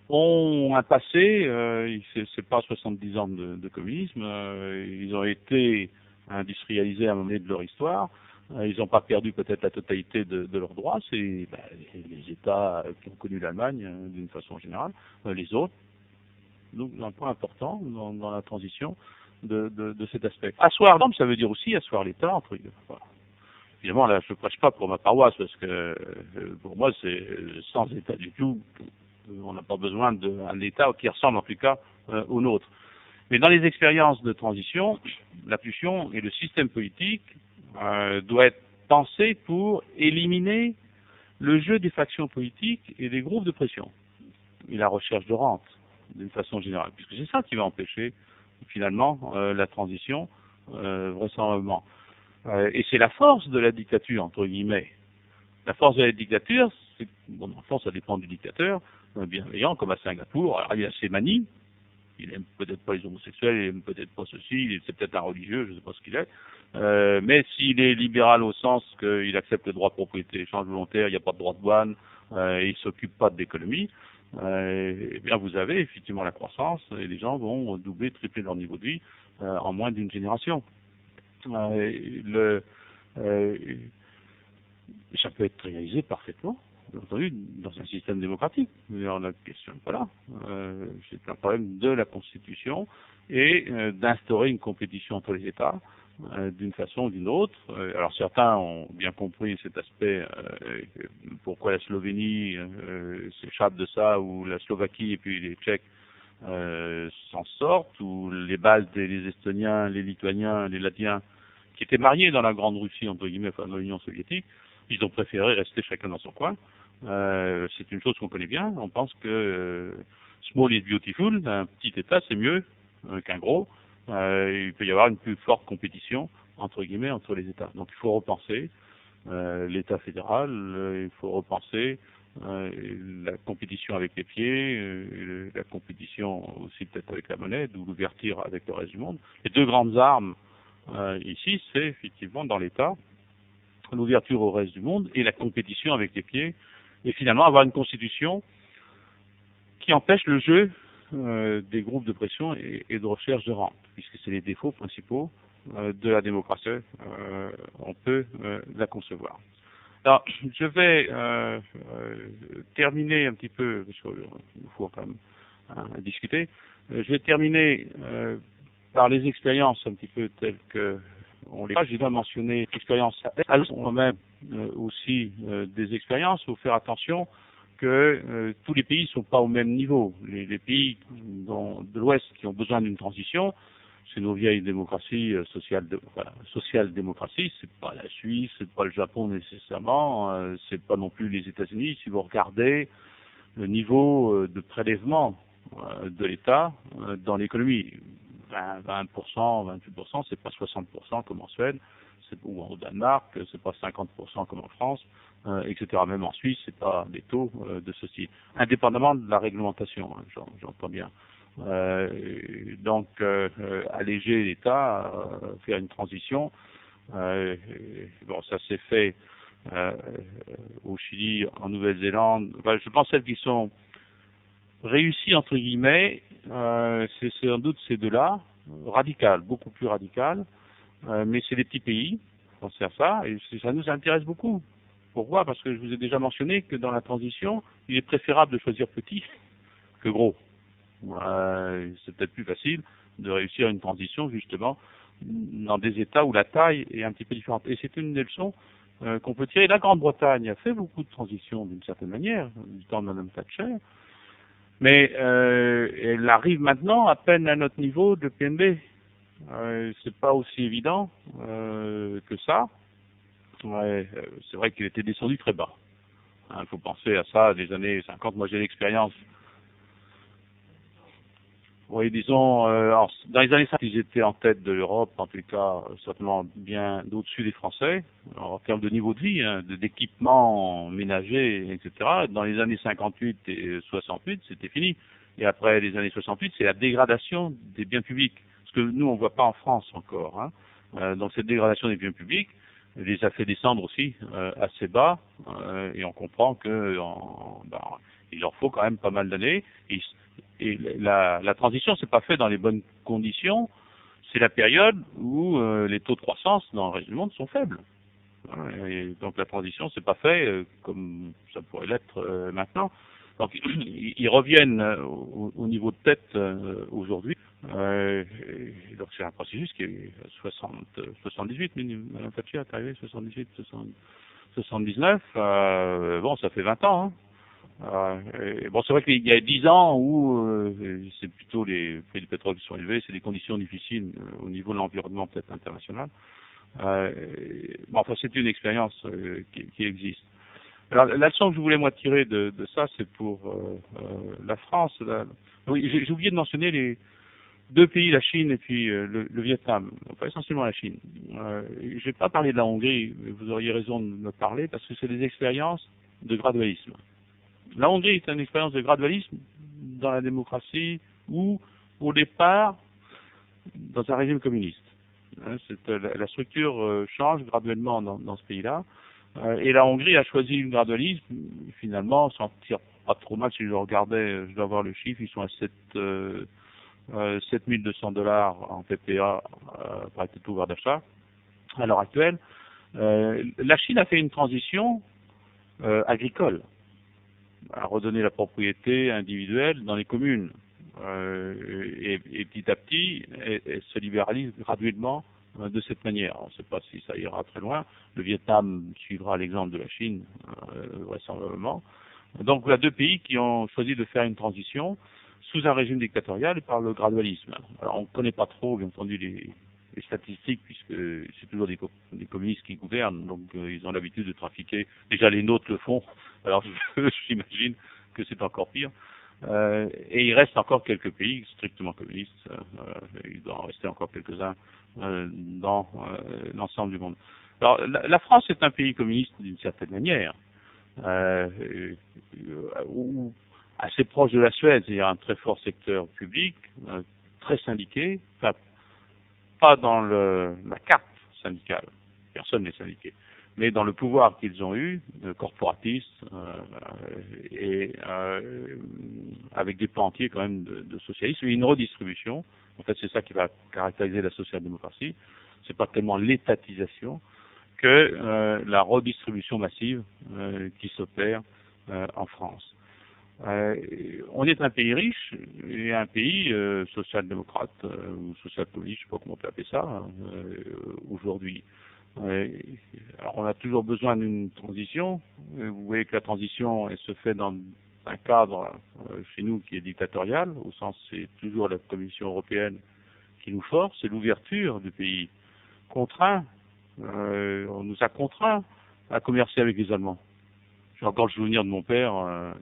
ont un passé, c'est pas 70 ans de communisme, ils ont été industrialisés à un moment donné de leur histoire, ils n'ont pas perdu peut-être la totalité de leurs droits, c'est les États qui ont connu l'Allemagne d'une façon générale, les autres. Donc un point important dans la transition de cet aspect. Asseoir l'homme, ça veut dire aussi asseoir l'État entre eux. Voilà. Évidemment, là, je ne prêche pas pour ma paroisse, parce que pour moi, c'est sans État du tout. On n'a pas besoin d'un État qui ressemble en tout cas au nôtre. Mais dans les expériences de transition, la pulsion et le système politique doit être pensé pour éliminer le jeu des factions politiques et des groupes de pression et la recherche de rente d'une façon générale, puisque c'est ça qui va empêcher finalement la transition vraisemblablement. Et c'est la force de la dictature, entre guillemets. La force de la dictature, c'est, bon, en France, ça dépend du dictateur, bienveillant, comme à Singapour. Alors, il a ses manies. Il aime peut-être pas les homosexuels, il aime peut-être pas ceci, c'est peut-être un religieux, je ne sais pas ce qu'il est. Mais s'il est libéral au sens qu'il accepte le droit de propriété, échange volontaire, il n'y a pas de droit de douane, il s'occupe pas de l'économie, eh bien vous avez effectivement la croissance et les gens vont doubler, tripler leur niveau de vie en moins d'une génération. Ça peut être réalisé parfaitement, bien entendu, dans un système démocratique. On la question n'est pas là. C'est un problème de la Constitution et d'instaurer une compétition entre les États d'une façon ou d'une autre. Alors certains ont bien compris cet aspect, pourquoi la Slovénie s'échappe de ça, ou la Slovaquie et puis les Tchèques s'en sortent, ou les Baltes et les Estoniens, les Lituaniens, les Latviens, qui étaient mariés dans la Grande Russie, entre guillemets, enfin dans l'Union soviétique, ils ont préféré rester chacun dans son coin. C'est une chose qu'on connaît bien. On pense que small is beautiful, un petit État c'est mieux qu'un gros. Il peut y avoir une plus forte compétition entre guillemets entre les États. Donc il faut repenser l'État fédéral, il faut repenser la compétition avec les pieds, la compétition aussi peut-être avec la monnaie, d'où l'ouverture avec le reste du monde. Les deux grandes armes ici, c'est effectivement dans l'État, l'ouverture au reste du monde et la compétition avec les pieds, et finalement avoir une constitution qui empêche le jeu des groupes de pression et de recherche de rente, puisque c'est les défauts principaux de la démocratie, on peut la concevoir. Alors, je vais terminer un petit peu, parce qu'il faut quand même discuter, je vais terminer par les expériences un petit peu telles que on les a. J'ai déjà mentionné l'expérience quand même aussi des expériences. Il faut faire attention que tous les pays ne sont pas au même niveau. Les pays de l'Ouest qui ont besoin d'une transition, c'est nos vieilles démocraties social-démocratie, c'est pas la Suisse, c'est pas le Japon nécessairement, c'est pas non plus les États-Unis. Si vous regardez le niveau de prélèvement de l'État dans l'économie, 20%, 28%, c'est pas 60% comme en Suède, ou au Danemark, c'est pas 50% comme en France, etc. Même en Suisse, c'est pas des taux de ceci, indépendamment de la réglementation, hein, j'entends bien. Donc, alléger l'État, faire une transition, bon, ça s'est fait au Chili, en Nouvelle-Zélande. Enfin, je pense celles qui sont réussies entre guillemets, c'est sans doute ces deux-là, radicales, beaucoup plus radicales, mais c'est des petits pays, pensez à ça, et ça nous intéresse beaucoup. Pourquoi? Parce que je vous ai déjà mentionné que dans la transition, il est préférable de choisir petit que gros. C'est peut-être plus facile de réussir une transition justement dans des États où la taille est un petit peu différente. Et c'est une des leçons qu'on peut tirer. La Grande-Bretagne a fait beaucoup de transitions d'une certaine manière, du temps de Mme Thatcher. Mais elle arrive maintenant à peine à notre niveau de PNB. C'est pas aussi évident que ça. C'est vrai qu'il était descendu très bas. Il faut penser à ça, des années 50. Moi, j'ai l'expérience. Oui, disons, dans les années 50, ils étaient en tête de l'Europe, en tout cas, certainement bien au-dessus des Français, en termes de niveau de vie, hein, d'équipement ménager, etc. Dans les années 58 et 68, c'était fini. Et après les années 68, c'est la dégradation des biens publics. Ce que nous, on ne voit pas en France encore. Hein. Donc cette dégradation des biens publics les a fait descendre aussi assez bas, et on comprend que il leur faut quand même pas mal d'années. Et la transition s'est pas faite dans les bonnes conditions. C'est la période où les taux de croissance dans le reste du monde sont faibles. Et donc la transition s'est pas faite comme ça pourrait l'être maintenant. Donc ils reviennent au niveau de tête aujourd'hui. Donc c'est un processus qui est 78, Mme Thatcher est arrivée 78, 79. Bon, ça fait 20 ans. Hein. Bon, c'est vrai qu'il y a 10 ans où c'est plutôt les prix du pétrole qui sont élevés, c'est des conditions difficiles au niveau de l'environnement peut-être international. Bon, enfin, c'est une expérience qui existe. Alors, la leçon que je voulais moi tirer de ça, c'est pour la France. Oui, j'ai oublié de mentionner les deux pays, la Chine et puis le Vietnam. Enfin, essentiellement la Chine. Je vais pas parler de la Hongrie, mais vous auriez raison de me parler parce que c'est des expériences de gradualisme. La Hongrie est une expérience de gradualisme dans la démocratie ou, au départ, dans un régime communiste. La structure change graduellement dans ce pays-là. Et la Hongrie a choisi le gradualisme, finalement, s'en tire pas trop mal. Si je regardais, je dois avoir le chiffre, ils sont à 7 200 $ en PPA par été de pouvoir d'achat à l'heure actuelle. La Chine a fait une transition agricole, à redonner la propriété individuelle dans les communes. Et petit à petit, elle se libéralise graduellement de cette manière. On ne sait pas si ça ira très loin. Le Vietnam suivra l'exemple de la Chine, vraisemblablement. Donc voilà deux pays qui ont choisi de faire une transition sous un régime dictatorial et par le gradualisme. Alors on ne connaît pas trop, bien entendu, les statistiques, puisque c'est toujours des communistes qui gouvernent, donc ils ont l'habitude de trafiquer. Déjà les nôtres le font, alors j'imagine que c'est encore pire. Et il reste encore quelques pays strictement communistes, il doit en rester encore quelques-uns dans l'ensemble du monde. Alors la France est un pays communiste d'une certaine manière, où assez proche de la Suède, il y a un très fort secteur public, très syndiqué, enfin pas dans la carte syndicale, personne n'est syndiqué, mais dans le pouvoir qu'ils ont eu, corporatiste, et avec des pans entiers quand même de socialisme, et une redistribution. En fait, c'est ça qui va caractériser la social-démocratie. C'est pas tellement l'étatisation que la redistribution massive qui s'opère en France. On est un pays riche et un pays social-démocrate ou social-communiste, je ne sais pas comment on peut appeler ça, aujourd'hui. Alors on a toujours besoin d'une transition. Vous voyez que la transition elle se fait dans un cadre chez nous qui est dictatorial, au sens c'est toujours la Commission européenne qui nous force, c'est l'ouverture du pays contraint. On nous a contraints à commercer avec les Allemands. J'ai encore le souvenir de mon père.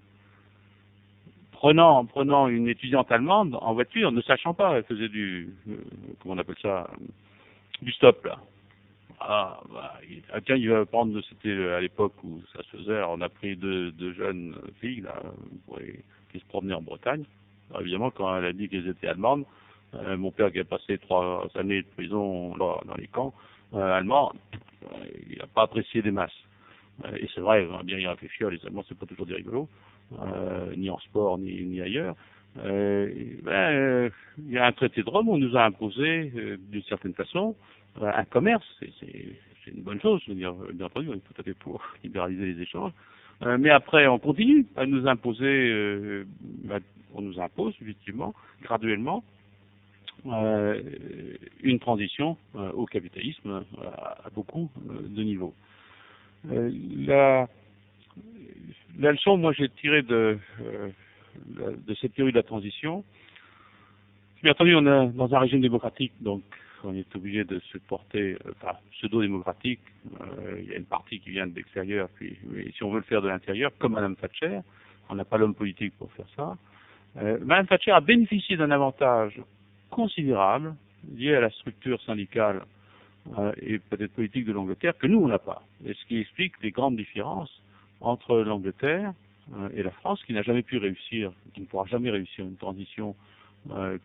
Prenant une étudiante allemande en voiture, ne sachant pas, elle faisait comment on appelle ça, du stop là. Tiens, il va prendre, c'était à l'époque où ça se faisait, alors on a pris deux jeunes filles là, qui se promenaient en Bretagne. Alors, évidemment, quand elle a dit qu'elles étaient allemandes, mon père qui a passé 3 années de prison là, dans les camps allemands, il n'a pas apprécié des masses. Et c'est vrai, on va bien y réfléchir, les Allemands, c'est pas toujours des rigolos. Ni en sport, ni ailleurs. Il y a un traité de Rome où on nous a imposé, d'une certaine façon, un commerce. C'est une bonne chose, je veux dire, bien entendu, on est tout à fait pour libéraliser les échanges. Mais après, on continue à nous imposer, on nous impose, effectivement, graduellement, une transition au capitalisme à beaucoup de niveaux. La leçon, moi, j'ai tiré de de cette théorie de la transition. Bien entendu, on est dans un régime démocratique, donc on est obligé de se porter, pseudo-démocratique. Il y a une partie qui vient de l'extérieur, puis mais si on veut le faire de l'intérieur, comme Mme Thatcher, on n'a pas l'homme politique pour faire ça. Mme Thatcher a bénéficié d'un avantage considérable lié à la structure syndicale et peut-être politique de l'Angleterre que nous, on n'a pas. Et ce qui explique les grandes différences entre l'Angleterre et la France, qui n'a jamais pu réussir, qui ne pourra jamais réussir une transition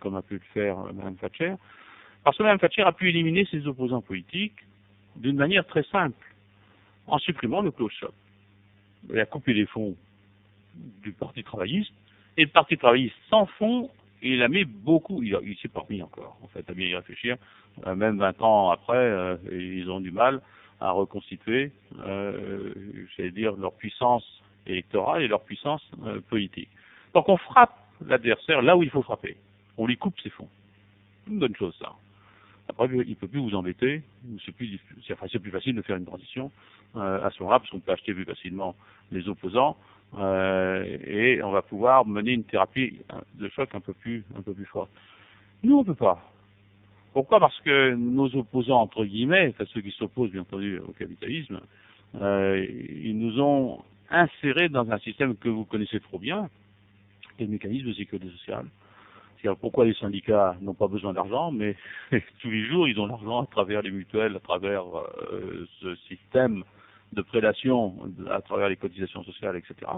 comme a pu le faire Mme Thatcher, parce que Mme Thatcher a pu éliminer ses opposants politiques d'une manière très simple, en supprimant le close shop. Elle a coupé les fonds du Parti travailliste, et le Parti travailliste sans fonds, il a mis beaucoup, il s'est pas remis encore, en fait, à bien y réfléchir, même 20 ans après, ils ont du mal à reconstituer, j'allais dire, leur puissance électorale et leur puissance politique. Donc on frappe l'adversaire là où il faut frapper. On lui coupe ses fonds. C'est une bonne chose, ça. Après, il ne peut plus vous embêter. C'est plus facile de faire une transition à ce moment-là, parce qu'on peut acheter plus facilement les opposants, et on va pouvoir mener une thérapie de choc un peu plus forte. Nous, on ne peut pas. Pourquoi? Parce que nos opposants, entre guillemets, enfin ceux qui s'opposent bien entendu au capitalisme, ils nous ont insérés dans un système que vous connaissez trop bien, qui est le mécanisme de sécurité sociale. C'est-à-dire pourquoi les syndicats n'ont pas besoin d'argent, mais tous les jours ils ont l'argent à travers les mutuelles, à travers ce système de prédation, à travers les cotisations sociales, etc.,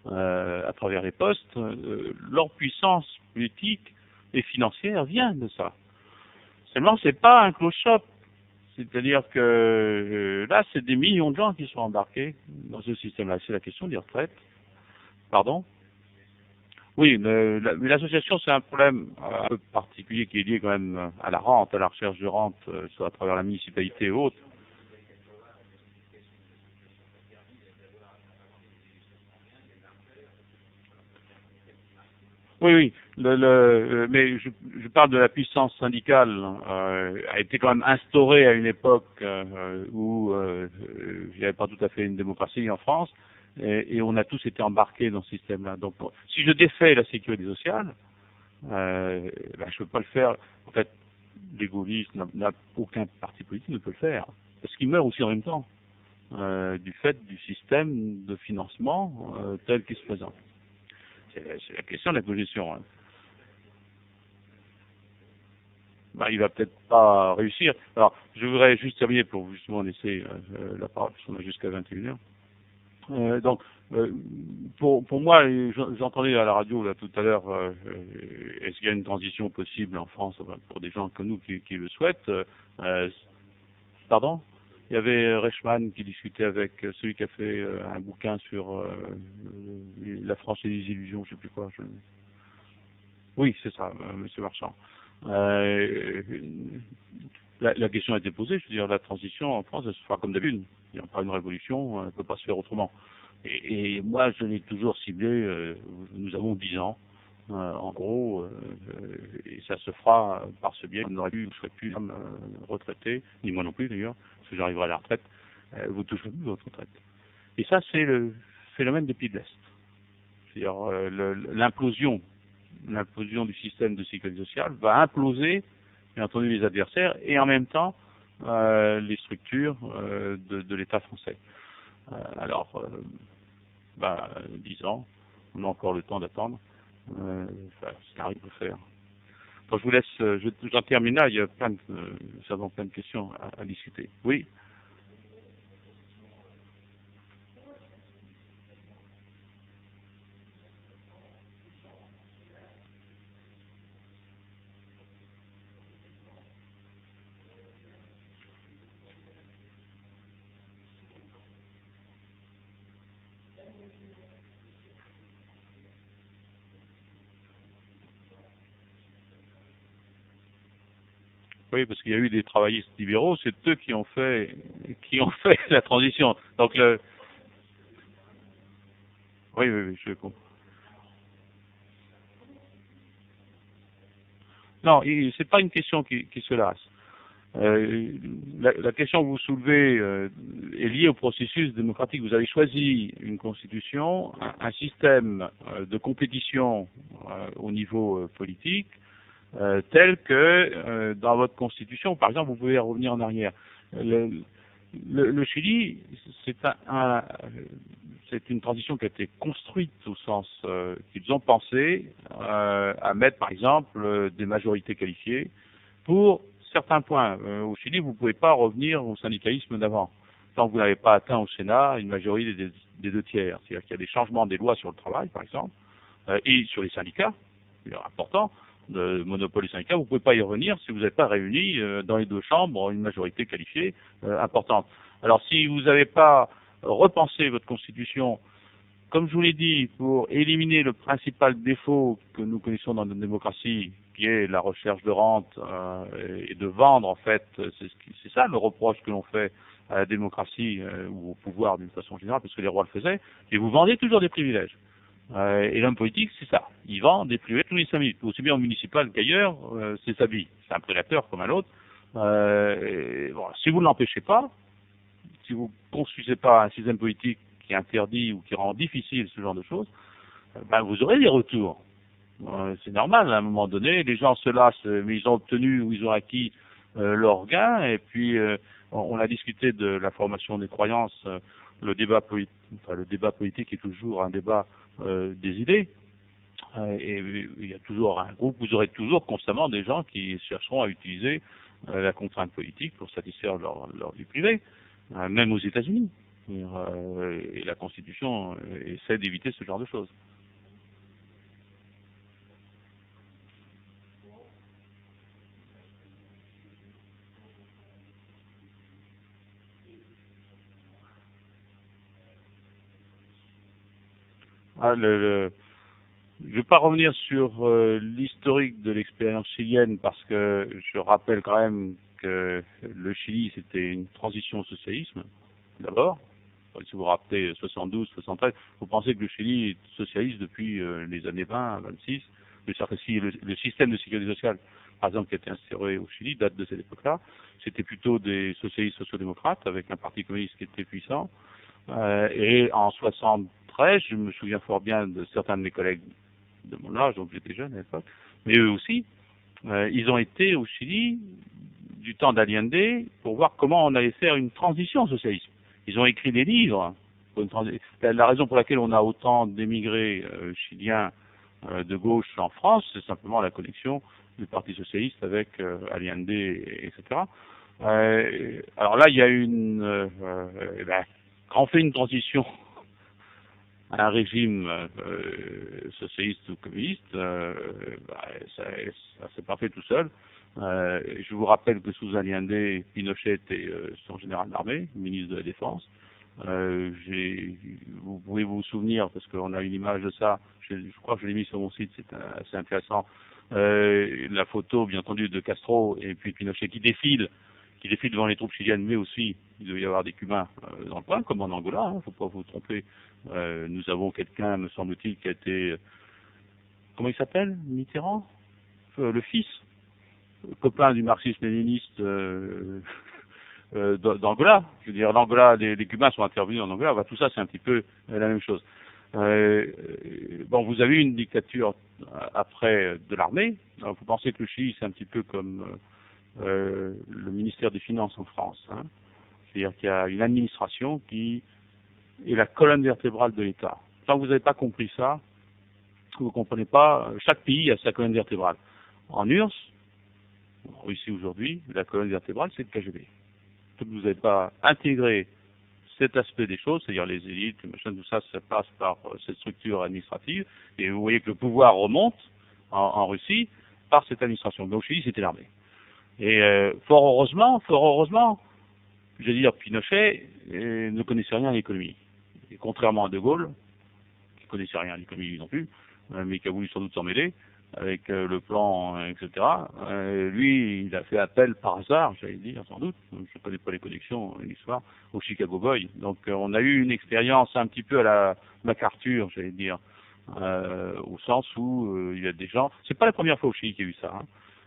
à travers les postes. Leur puissance politique et financière vient de ça. Seulement, c'est pas un close shop. C'est-à-dire que là, c'est des millions de gens qui sont embarqués dans ce système-là. C'est la question des retraites. Pardon? Oui, mais l'association, c'est un problème un peu particulier qui est lié quand même à la rente, à la recherche de rente, soit à travers la municipalité et autres. Oui, oui, mais je parle de la puissance syndicale, a été quand même instaurée à une époque où il n'y avait pas tout à fait une démocratie en France, et on a tous été embarqués dans ce système-là. Donc, si je défais la sécurité sociale, je ne peux pas le faire. En fait, les gaullistes, aucun parti politique ne peut le faire, parce qu'ils meurent aussi en même temps, du fait du système de financement tel qu'il se présente. C'est la question de la cogestion. Hein. Il va peut-être pas réussir. Alors, je voudrais juste terminer pour justement laisser la parole, parce qu'on a jusqu'à 21h. Donc, pour moi, j'entendais à la radio là tout à l'heure, est-ce qu'il y a une transition possible en France pour des gens comme nous qui le souhaitent Pardon? Il y avait Reichmann qui discutait avec celui qui a fait un bouquin sur la France et les illusions, je sais plus quoi. Oui, c'est ça, Monsieur Marchand. Euh, la question a été posée, je veux dire, la transition en France, elle se fera comme d'habitude. Il n'y a pas une révolution, elle ne peut pas se faire autrement. Et moi, je l'ai toujours ciblé, nous avons 10 ans, en gros, et ça se fera par ce biais. Vous n'aurez plus, vous ne serez plus retraité, ni moi non plus d'ailleurs, parce que j'arriverai à la retraite, vous ne toucherez plus votre retraite. Et ça, c'est le phénomène des pays de l'Est. C'est-à-dire l'implosion du système de sécurité sociale va imploser, bien entendu, les adversaires et en même temps les structures de l'État français. Alors, 10 ans, on a encore le temps d'attendre. Ça arrive de faire. Donc, je vous laisse, j'en termine là, il y a plein de questions à discuter. Oui. Oui, parce qu'il y a eu des travaillistes libéraux, c'est eux qui ont fait la transition. Donc oui, oui, oui, je comprends. Non, c'est pas une question qui se lasse. La question que vous soulevez est liée au processus démocratique. Vous avez choisi une constitution, un système de compétition au niveau politique, tel que dans votre constitution, par exemple, vous pouvez revenir en arrière. Le Chili, c'est une transition qui a été construite au sens qu'ils ont pensé à mettre, par exemple, des majorités qualifiées pour certains points. Au Chili, vous ne pouvez pas revenir au syndicalisme d'avant, tant que vous n'avez pas atteint au Sénat une majorité des 2 tiers. C'est-à-dire qu'il y a des changements des lois sur le travail, par exemple, et sur les syndicats, c'est important, de monopole des syndicats, vous ne pouvez pas y revenir si vous n'avez pas réuni dans les 2 chambres une majorité qualifiée importante. Alors si vous n'avez pas repensé votre constitution, comme je vous l'ai dit, pour éliminer le principal défaut que nous connaissons dans notre démocratie, qui est la recherche de rente et de vendre, en fait, c'est ça le reproche que l'on fait à la démocratie ou au pouvoir d'une façon générale, parce que les rois le faisaient, et vous vendez toujours des privilèges. Et l'homme politique, c'est ça. Il vend des privilèges tous les 5 minutes. Aussi bien au municipal qu'ailleurs, c'est sa vie. C'est un prédateur comme un autre. Voilà. Si vous ne l'empêchez pas, si vous ne construisez pas un système politique qui interdit ou qui rend difficile ce genre de choses, ben vous aurez des retours. C'est normal, à un moment donné, les gens se lassent, mais ils ont obtenu ou ils ont acquis leur gain, et puis on a discuté de la formation des croyances, le débat politique est toujours un débat des idées, et il y a toujours un groupe, vous aurez toujours constamment des gens qui chercheront à utiliser la contrainte politique pour satisfaire leur vie privée, même aux États-Unis. Et la Constitution essaie d'éviter ce genre de choses. Ah, je ne vais pas revenir sur l'historique de l'expérience chilienne parce que je rappelle quand même que le Chili c'était une transition au socialisme d'abord. Si vous vous rappelez 72, 73, vous pensez que le Chili est socialiste depuis les années 20, 26. Le système de sécurité sociale, par exemple, qui a été instauré au Chili date de cette époque-là. C'était plutôt des socialistes sociodémocrates avec un parti communiste qui était puissant. Et en 73, je me souviens fort bien de certains de mes collègues de mon âge, donc j'étais jeune à l'époque, mais eux aussi, ils ont été au Chili du temps d'Allende pour voir comment on allait faire une transition au socialisme. Ils ont écrit des livres. La raison pour laquelle on a autant d'émigrés chiliens de gauche en France, c'est simplement la connexion du Parti socialiste avec Allende, etc. Alors là, il y a quand on fait une transition à un régime socialiste ou communiste, ça s'est pas fait tout seul. Je vous rappelle que sous Allende, Pinochet était son général d'armée, ministre de la Défense. Vous pouvez vous souvenir, parce qu'on a une image de ça, je crois que je l'ai mis sur mon site, c'est assez intéressant, la photo, bien entendu, de Castro et puis Pinochet qui défile devant les troupes chiliennes, mais aussi, il devait y avoir des Cubains dans le coin, comme en Angola, hein, faut pas vous tromper. Nous avons quelqu'un, me semble-t-il, qui a été, comment il s'appelle, Mitterrand, le fils, copain du marxiste-léniniste d'Angola. Je veux dire, l'Angola, les Cubains sont intervenus en Angola. Tout ça, c'est un petit peu la même chose. Bon, vous avez eu une dictature après de l'armée. Vous pensez que le Chili, c'est un petit peu comme le ministère des Finances en France. Hein. C'est-à-dire qu'il y a une administration qui est la colonne vertébrale de l'État. Tant que vous n'avez pas compris ça, vous ne comprenez pas, chaque pays a sa colonne vertébrale. En URSS, en Russie aujourd'hui, la colonne vertébrale, c'est le KGB. Tant que vous n'avez pas intégré cet aspect des choses, c'est-à-dire les élites, machin, tout ça, ça passe par cette structure administrative, et vous voyez que le pouvoir remonte en Russie par cette administration. Mais au Chili, c'était l'armée. Et fort heureusement, je veux dire, Pinochet ne connaissait rien à l'économie. Et contrairement à De Gaulle, qui ne connaissait rien à l'économie non plus, mais qui a voulu sans doute s'en mêler, avec le plan, etc. Lui, il a fait appel par hasard, j'allais dire, sans doute, je ne connais pas les connexions, l'histoire, au Chicago Boy. Donc on a eu une expérience un petit peu à la MacArthur, j'allais dire, au sens où il y a des gens... C'est pas la première fois au Chili qu'il y a eu ça, hein.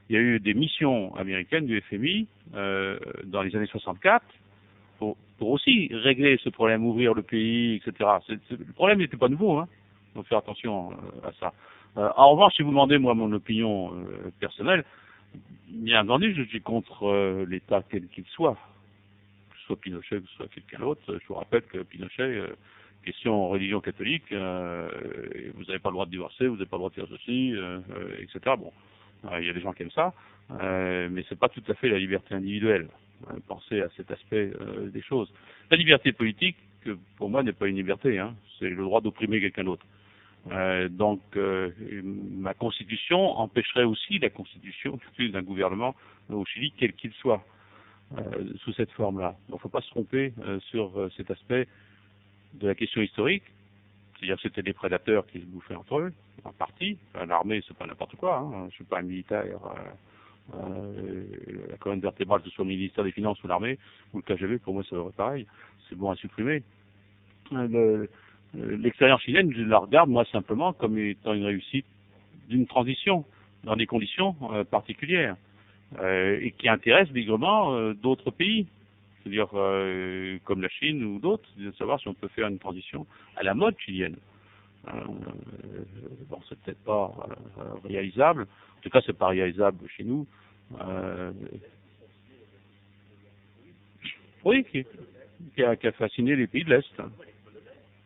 il y a eu des missions américaines du FMI dans les années 64 pour aussi régler ce problème, ouvrir le pays, etc. Le problème n'était pas nouveau, hein. Donc faire attention à ça. En revanche, si vous demandez moi mon opinion personnelle, bien entendu, je suis contre l'État quel qu'il soit, que ce soit Pinochet, que ce soit quelqu'un d'autre. Je vous rappelle que Pinochet, question religion catholique, vous n'avez pas le droit de divorcer, vous n'avez pas le droit de faire ceci, etc. Bon, il y a des gens qui aiment ça, mais c'est pas tout à fait la liberté individuelle. Pensez à cet aspect des choses. La liberté politique, pour moi, n'est pas une liberté, hein, c'est le droit d'opprimer quelqu'un d'autre. Donc, ma constitution empêcherait aussi la constitution d'un gouvernement au Chili, quel qu'il soit, sous cette forme-là. Donc, il ne faut pas se tromper sur cet aspect de la question historique. C'est-à-dire que c'était des prédateurs qui se bouffaient entre eux, en partie. Enfin, l'armée, c'est pas n'importe quoi, hein. Je suis pas un militaire. La colonne vertébrale, que ce soit le ministère des Finances ou l'armée, ou le KGB, pour moi, ça devrait pareil. C'est bon à supprimer. L'expérience chilienne, je la regarde, moi, simplement, comme étant une réussite d'une transition, dans des conditions particulières, et qui intéresse bigrement d'autres pays. C'est-à-dire comme la Chine ou d'autres, de savoir si on peut faire une transition à la mode chilienne. Bon, c'est peut-être pas réalisable. En tout cas, c'est pas réalisable chez nous. Oui, qui a fasciné les pays de l'Est.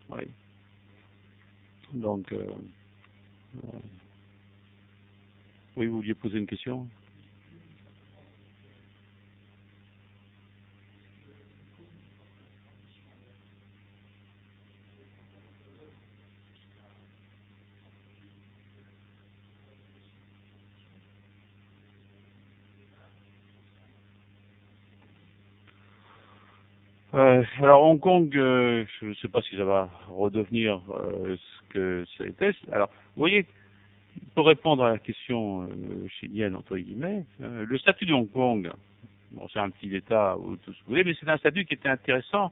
Oui. Donc, oui, vous vouliez poser une question? Alors Hong Kong, je ne sais pas si ça va redevenir ce que ça était. Alors, vous voyez, pour répondre à la question chilienne, entre guillemets, le statut de Hong Kong, bon, c'est un petit État ou tout ce que vous voulez, mais c'est un statut qui était intéressant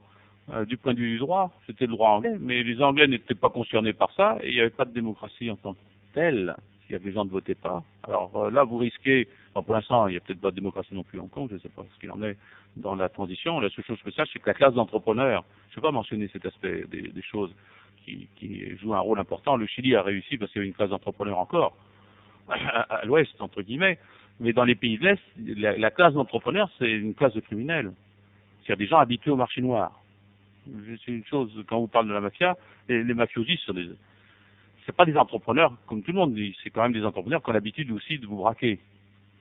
du point de vue du droit. C'était le droit anglais, mais les Anglais n'étaient pas concernés par ça et il n'y avait pas de démocratie en tant que telle. Il y a des gens ne votaient pas. Alors là, vous risquez, bon, pour l'instant, il n'y a peut-être pas de démocratie non plus à Hong Kong, je ne sais pas ce qu'il en est dans la transition. La seule chose que je sache, c'est que la classe d'entrepreneurs, je ne vais pas mentionner cet aspect des choses qui jouent un rôle important. Le Chili a réussi parce qu'il y avait une classe d'entrepreneurs encore, à l'ouest, entre guillemets, mais dans les pays de l'Est, la classe d'entrepreneurs, c'est une classe de criminels. C'est-à-dire des gens habitués au marché noir. C'est une chose, quand on parle de la mafia, les mafiosi, c'est pas des entrepreneurs comme tout le monde, c'est quand même des entrepreneurs qui ont l'habitude aussi de vous braquer.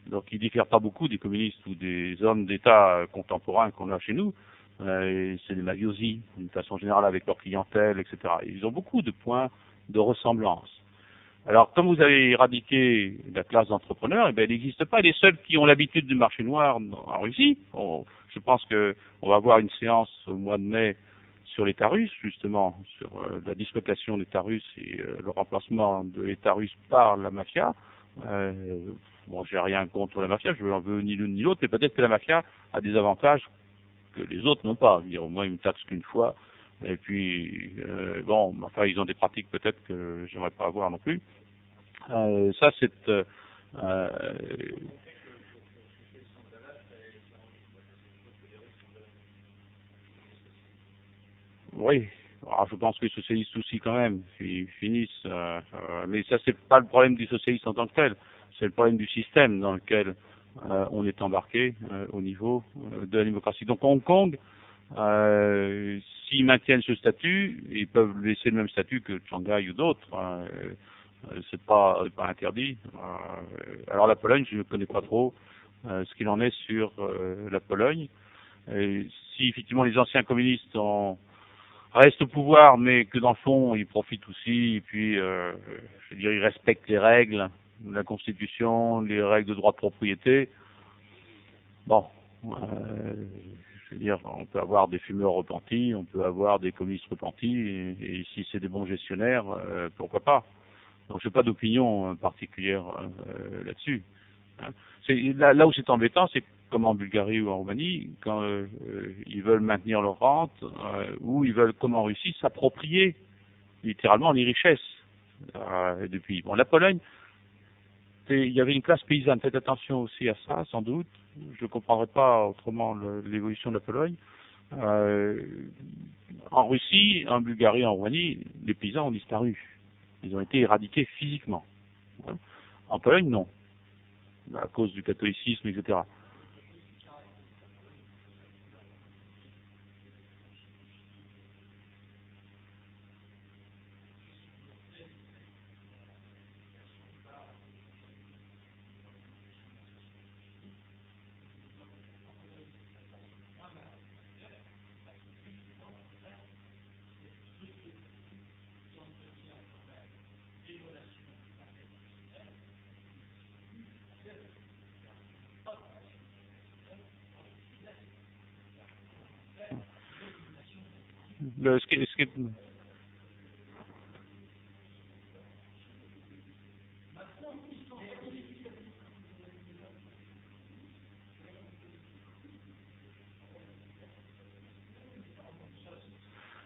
Donc ils diffèrent pas beaucoup des communistes ou des hommes d'État contemporains qu'on a chez nous. C'est des mafiosi, d'une façon générale, avec leur clientèle, etc. Ils ont beaucoup de points de ressemblance. Alors, comme vous avez éradiqué la classe d'entrepreneurs, eh bien, il n'existe pas les seuls qui ont l'habitude du marché noir en Russie. Je pense qu'on va avoir une séance au mois de mai sur l'État russe, justement, sur la dislocation de l'État russe et le remplacement de l'État russe par la mafia. Bon, j'ai rien contre la mafia, je n'en veux ni l'une ni l'autre, mais peut-être que la mafia a des avantages que les autres n'ont pas. Dire, au moins, ils me taxent qu'une fois. Et puis, bon, enfin, ils ont des pratiques peut-être que j'aimerais pas avoir non plus. Ça, c'est... oui, alors, je pense que les socialistes aussi quand même, ils finissent. Mais ça, c'est pas le problème du socialiste en tant que tel. C'est le problème du système dans lequel on est embarqué au niveau de la démocratie. Donc Hong Kong, s'ils maintiennent ce statut, ils peuvent laisser le même statut que Shanghai ou d'autres. C'est pas interdit. Alors la Pologne, je ne connais pas trop ce qu'il en est sur la Pologne. Si effectivement les anciens communistes restent au pouvoir, mais que dans le fond ils profitent aussi, et puis je veux dire ils respectent les règles, la Constitution, les règles de droit de propriété. Bon, je veux dire, on peut avoir des fumeurs repentis, on peut avoir des communistes repentis, et si c'est des bons gestionnaires, pourquoi pas. Donc je n'ai pas d'opinion particulière là-dessus. Hein. Là où c'est embêtant, c'est comme en Bulgarie ou en Roumanie, quand ils veulent maintenir leur rente, ou ils veulent, comme en Russie, s'approprier littéralement les richesses depuis. Bon, la Pologne, il y avait une classe paysanne. Faites attention aussi à ça, sans doute. Je ne comprendrais pas autrement l'évolution de la Pologne. Euh, En Russie, en Bulgarie, en Roumanie, les paysans ont disparu. Ils ont été éradiqués physiquement. En Pologne, non, à cause du catholicisme, etc. Ce qui est,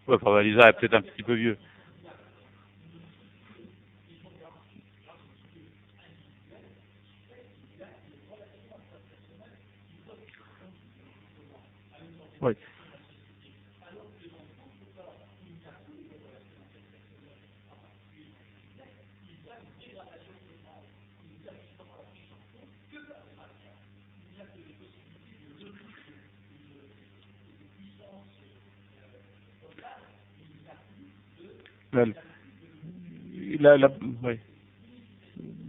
ouais, enfin, Lisa est peut-être un petit peu vieux. Ouais. La, ouais.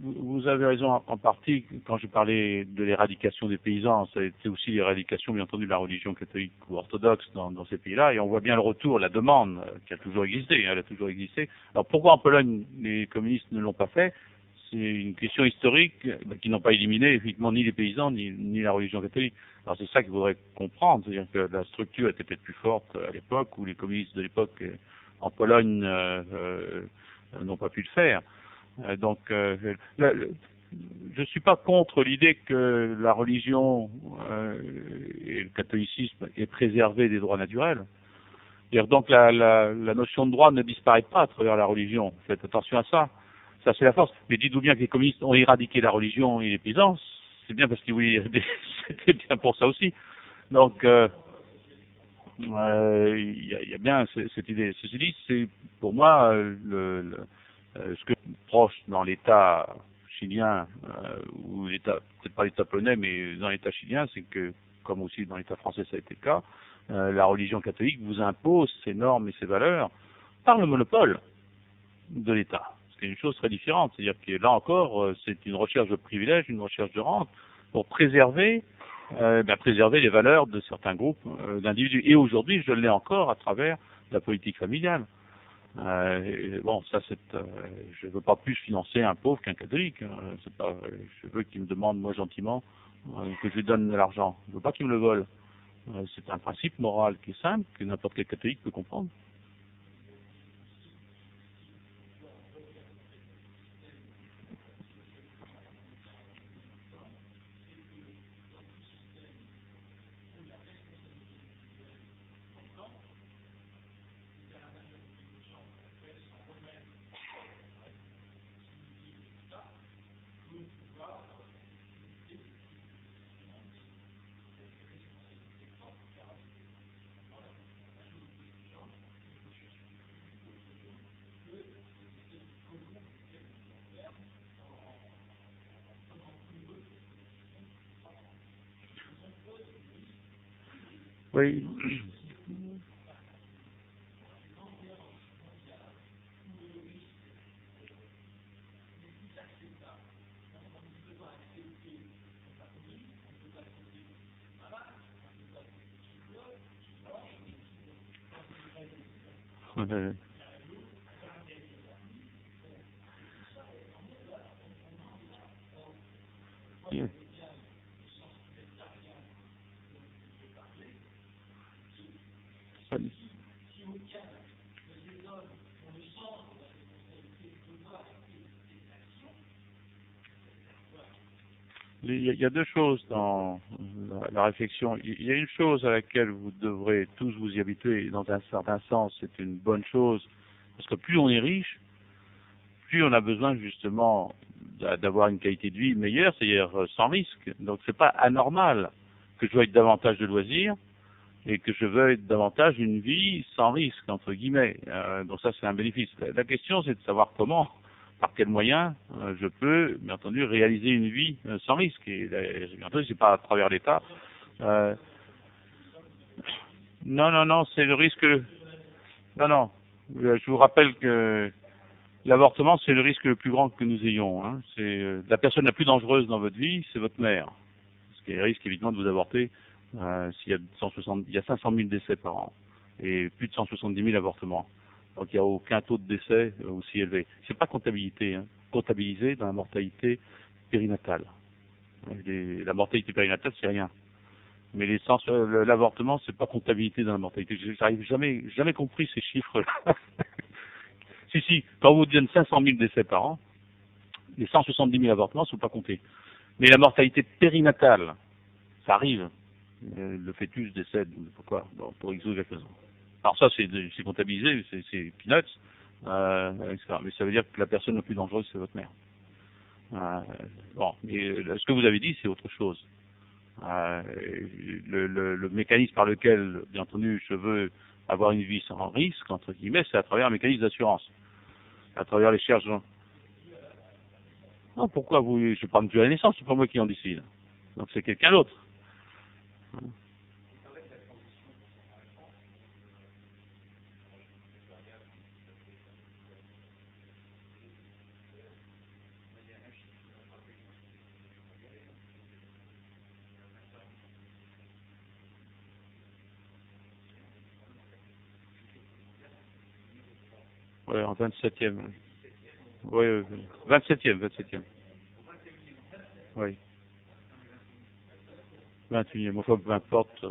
Vous avez raison en partie. Quand je parlais de l'éradication des paysans, ça a été aussi l'éradication, bien entendu, de la religion catholique ou orthodoxe dans ces pays-là. Et on voit bien le retour, la demande qui a toujours existé. Elle a toujours existé. Alors pourquoi en Pologne les communistes ne l'ont pas fait? C'est une question historique qui n'ont pas éliminé effectivement ni les paysans ni la religion catholique. Alors c'est ça qu'il faudrait comprendre, c'est-à-dire que la structure était peut-être plus forte à l'époque où les communistes de l'époque en Pologne n'ont pas pu le faire. Je ne suis pas contre l'idée que la religion et le catholicisme aient préservé des droits naturels. Donc la notion de droit ne disparaît pas à travers la religion. Faites attention à ça. Ça c'est la force. Mais dites-vous bien que les communistes ont éradiqué la religion et les paysans. C'est bien parce qu'ils voulaient. C'était bien pour ça aussi. Donc y a bien cette idée. Ceci dit, c'est pour moi ce que proche dans l'État chilien ou l'État, peut-être pas l'État polonais, mais dans l'État chilien, c'est que, comme aussi dans l'État français ça a été le cas, la religion catholique vous impose ses normes et ses valeurs par le monopole de l'État. C'est une chose très différente. C'est-à-dire que là encore, c'est une recherche de privilèges, une recherche de rente pour préserver les valeurs de certains groupes d'individus. Et aujourd'hui, je l'ai encore à travers la politique familiale. Bon, ça, je ne veux pas plus financer un pauvre qu'un catholique. C'est pas, je veux qu'il me demande, moi, gentiment, que je lui donne de l'argent. Je ne veux pas qu'il me le vole. C'est un principe moral qui est simple, que n'importe quel catholique peut comprendre. Oui. Il y a deux choses dans la réflexion. Il y a une chose à laquelle vous devrez tous vous y habituer, et dans un certain sens, c'est une bonne chose, parce que plus on est riche, plus on a besoin justement d'avoir une qualité de vie meilleure, c'est-à-dire sans risque. Donc c'est pas anormal que je veuille davantage de loisirs et que je veuille davantage une vie sans risque, entre guillemets. Donc ça c'est un bénéfice. La question c'est de savoir comment, par quels moyens je peux, bien entendu, réaliser une vie sans risque. Et bien entendu, c'est pas à travers l'État. Euh, non, non, non, c'est le risque. Non, non. Je vous rappelle que l'avortement, c'est le risque le plus grand que nous ayons. Hein. C'est la personne la plus dangereuse dans votre vie, c'est votre mère. Parce qu'il y a le risque évidemment de vous avorter s'il y a 160, il y a 500 000 décès par an et plus de 170 000 avortements. Donc il n'y a aucun taux de décès aussi élevé. C'est pas comptabilité, hein. Comptabilisé dans la mortalité périnatale. La mortalité périnatale, c'est rien. Mais l'avortement, c'est pas comptabilité dans la mortalité. J'arrive jamais compris ces chiffres-là. Si, si, quand on vous donne 500 000 décès par an, les 170 000 avortements ne sont pas comptés. Mais la mortalité périnatale, ça arrive. Le fœtus décède, pourquoi? Bon, pour X ou Y raison. Alors ça, c'est comptabilisé, c'est peanuts, etc. Mais ça veut dire que la personne la plus dangereuse, c'est votre mère. Bon, mais ce que vous avez dit, c'est autre chose. Le mécanisme par lequel, bien entendu, je veux avoir une vie sans risque, entre guillemets, c'est à travers un mécanisme d'assurance. À travers les charges. Non, pourquoi vous, je parle depuis la naissance, c'est pas moi qui en décide. Donc c'est quelqu'un d'autre. Ouais, en 27e. Oui, 27e, 27e. Oui. 21e, enfin, peu importe.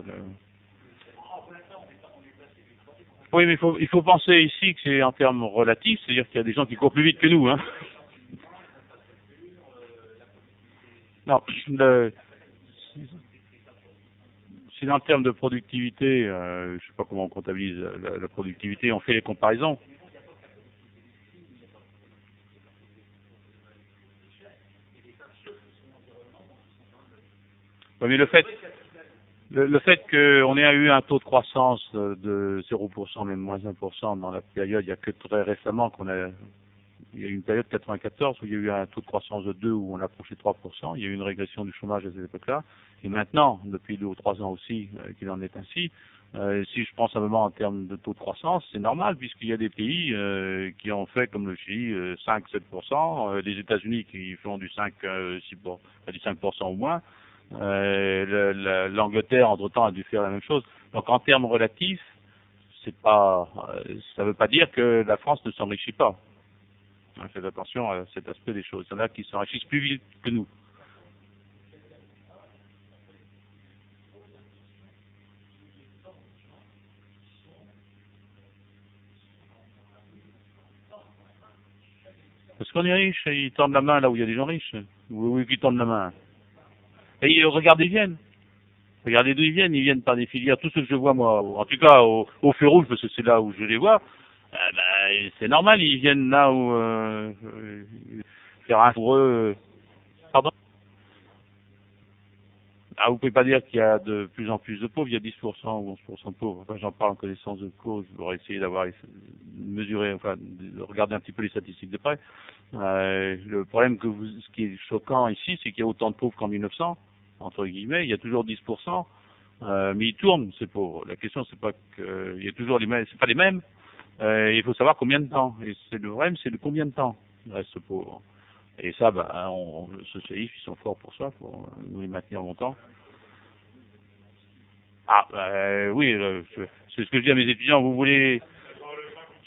Oui, mais il faut penser ici que c'est en termes relatifs, c'est-à-dire qu'il y a des gens qui courent plus vite que nous, hein. Non, c'est en termes de productivité, je sais pas comment on comptabilise la productivité, on fait les comparaisons. Oui, mais le fait qu'on ait eu un taux de croissance de 0%, même moins 1% dans la période, il y a que très récemment il y a eu une période 94 où il y a eu un taux de croissance de 2 où on approchait 3%, il y a eu une régression du chômage à cette époque-là, et maintenant, depuis 2 ou 3 ans aussi, qu'il en est ainsi, si je prends simplement en termes de taux de croissance, c'est normal puisqu'il y a des pays qui ont fait comme le Chili 5-7%, les États-Unis qui font du 5% ou moins, l'Angleterre entre-temps a dû faire la même chose. Donc en termes relatifs, c'est pas, ça ne veut pas dire que la France ne s'enrichit pas. Faites attention à cet aspect des choses. Il y en a qui s'enrichissent plus vite que nous. Parce qu'on est riche, et ils tendent la main là où il y a des gens riches. Oui, qui tendent la main. Et regardez, ils viennent. Regardez d'où ils viennent par des filières. Tout ce que je vois, moi, en tout cas au feu rouge, parce que c'est là où je les vois, c'est normal, ils viennent là où faire un pour eux. Pardon. Ah, vous pouvez pas dire qu'il y a de plus en plus de pauvres, il y a 10% ou 11% de pauvres. Enfin, j'en parle en connaissance de cause, j'aurais essayé d'avoir mesuré, enfin, de regarder un petit peu les statistiques de près. Le problème ce qui est choquant ici, c'est qu'il y a autant de pauvres qu'en 1900, entre guillemets, il y a toujours 10%, mais ils tournent, ces pauvres. La question, c'est pas il y a toujours les mêmes, c'est pas les mêmes, il faut savoir combien de temps. Et c'est le problème, c'est de combien de temps il reste pauvre. Et ça, les socialistes, ils sont forts pour ça, pour nous les maintenir longtemps. Oui, c'est ce que je dis à mes étudiants. Vous voulez,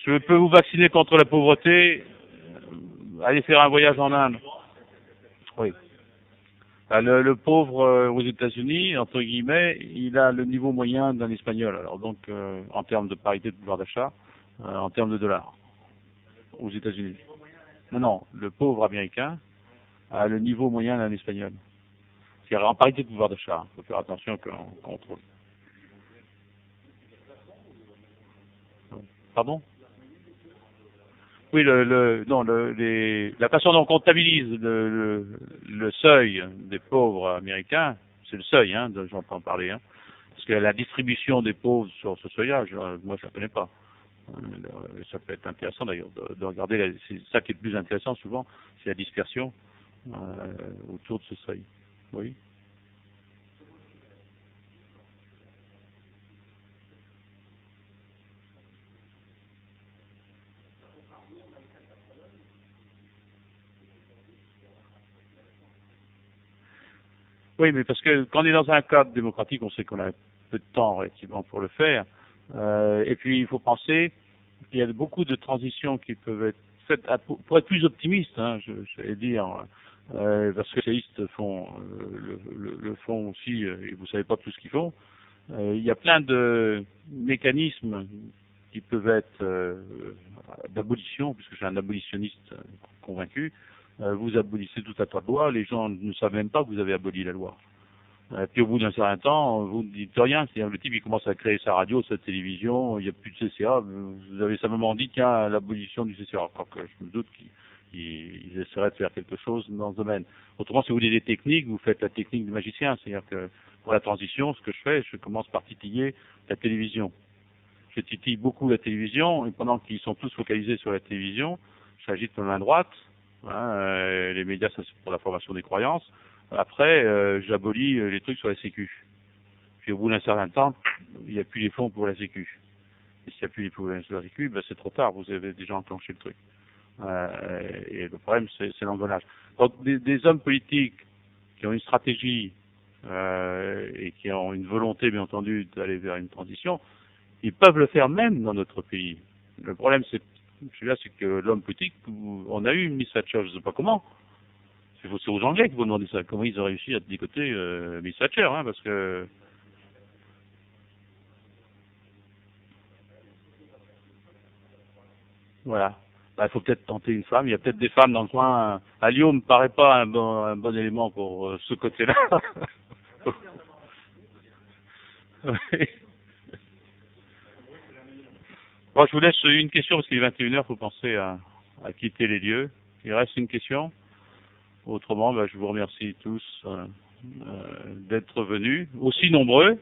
je peux vous vacciner contre la pauvreté. Allez faire un voyage en Inde. Oui. Le pauvre aux États-Unis, entre guillemets, il a le niveau moyen d'un Espagnol. Alors donc, en termes de parité de pouvoir d'achat, en termes de dollars, aux États-Unis. Non, non, le pauvre américain a le niveau moyen d'un Espagnol. C'est-à-dire en parité de pouvoir d'achat. Il faut faire attention qu'on contrôle. Pardon? Oui, non, la façon dont on comptabilise le seuil des pauvres américains, c'est le seuil, hein, dont j'entends parler, hein. Parce que la distribution des pauvres sur ce seuil-là, moi je la connais pas. Ça peut être intéressant d'ailleurs de regarder, c'est ça qui est le plus intéressant souvent, c'est la dispersion autour de ce seuil. Oui. Oui, mais parce que quand on est dans un cadre démocratique, on sait qu'on a peu de temps relativement pour le faire. Et puis il faut penser qu'il y a beaucoup de transitions qui peuvent être faites pour être plus optimiste, hein, j'allais dire, parce que les socialistes font le font aussi, et vous savez pas tout ce qu'ils font. Il y a plein de mécanismes qui peuvent être d'abolition, puisque je suis un abolitionniste convaincu. Vous abolissez tout un tas de lois, les gens ne savent même pas que vous avez aboli la loi. Puis au bout d'un certain temps, vous ne dites rien. C'est-à-dire le type il commence à créer sa radio, sa télévision, il n'y a plus de CCA. Vous avez simplement dit tiens l'abolition du CCA. Alors que je me doute qu'ils essaieraient de faire quelque chose dans ce domaine. Autrement, si vous voulez des techniques, vous faites la technique du magicien. C'est-à-dire que pour la transition, ce que je fais, je commence par titiller la télévision. Je titille beaucoup la télévision et pendant qu'ils sont tous focalisés sur la télévision, j'agite ma main droite. Hein, les médias, ça c'est pour la formation des croyances. Après, j'abolis les trucs sur la Sécu. Puis au bout d'un certain temps, il n'y a plus les fonds pour la Sécu. Et s'il n'y a plus les fonds pour la Sécu, ben c'est trop tard, vous avez déjà enclenché le truc. Et le problème, c'est l'engrenage. Donc des hommes politiques qui ont une stratégie et qui ont une volonté, bien entendu, d'aller vers une transition, ils peuvent le faire même dans notre pays. Le problème, c'est que l'homme politique, on a eu une Miss Thatcher, je ne sais pas comment. C'est aux Anglais qu'il faut demander ça. Comment ils ont réussi à décoter Miss Thatcher, hein, parce que voilà. Bah, il faut peut-être tenter une femme. Il y a peut-être des femmes dans le coin. À Lyon, me paraît pas un bon élément pour ce côté-là. Oui. Bon, je vous laisse une question parce qu'il est 21h, il faut penser à quitter les lieux. Il reste une question. Autrement, bah, je vous remercie tous d'être venus, aussi nombreux.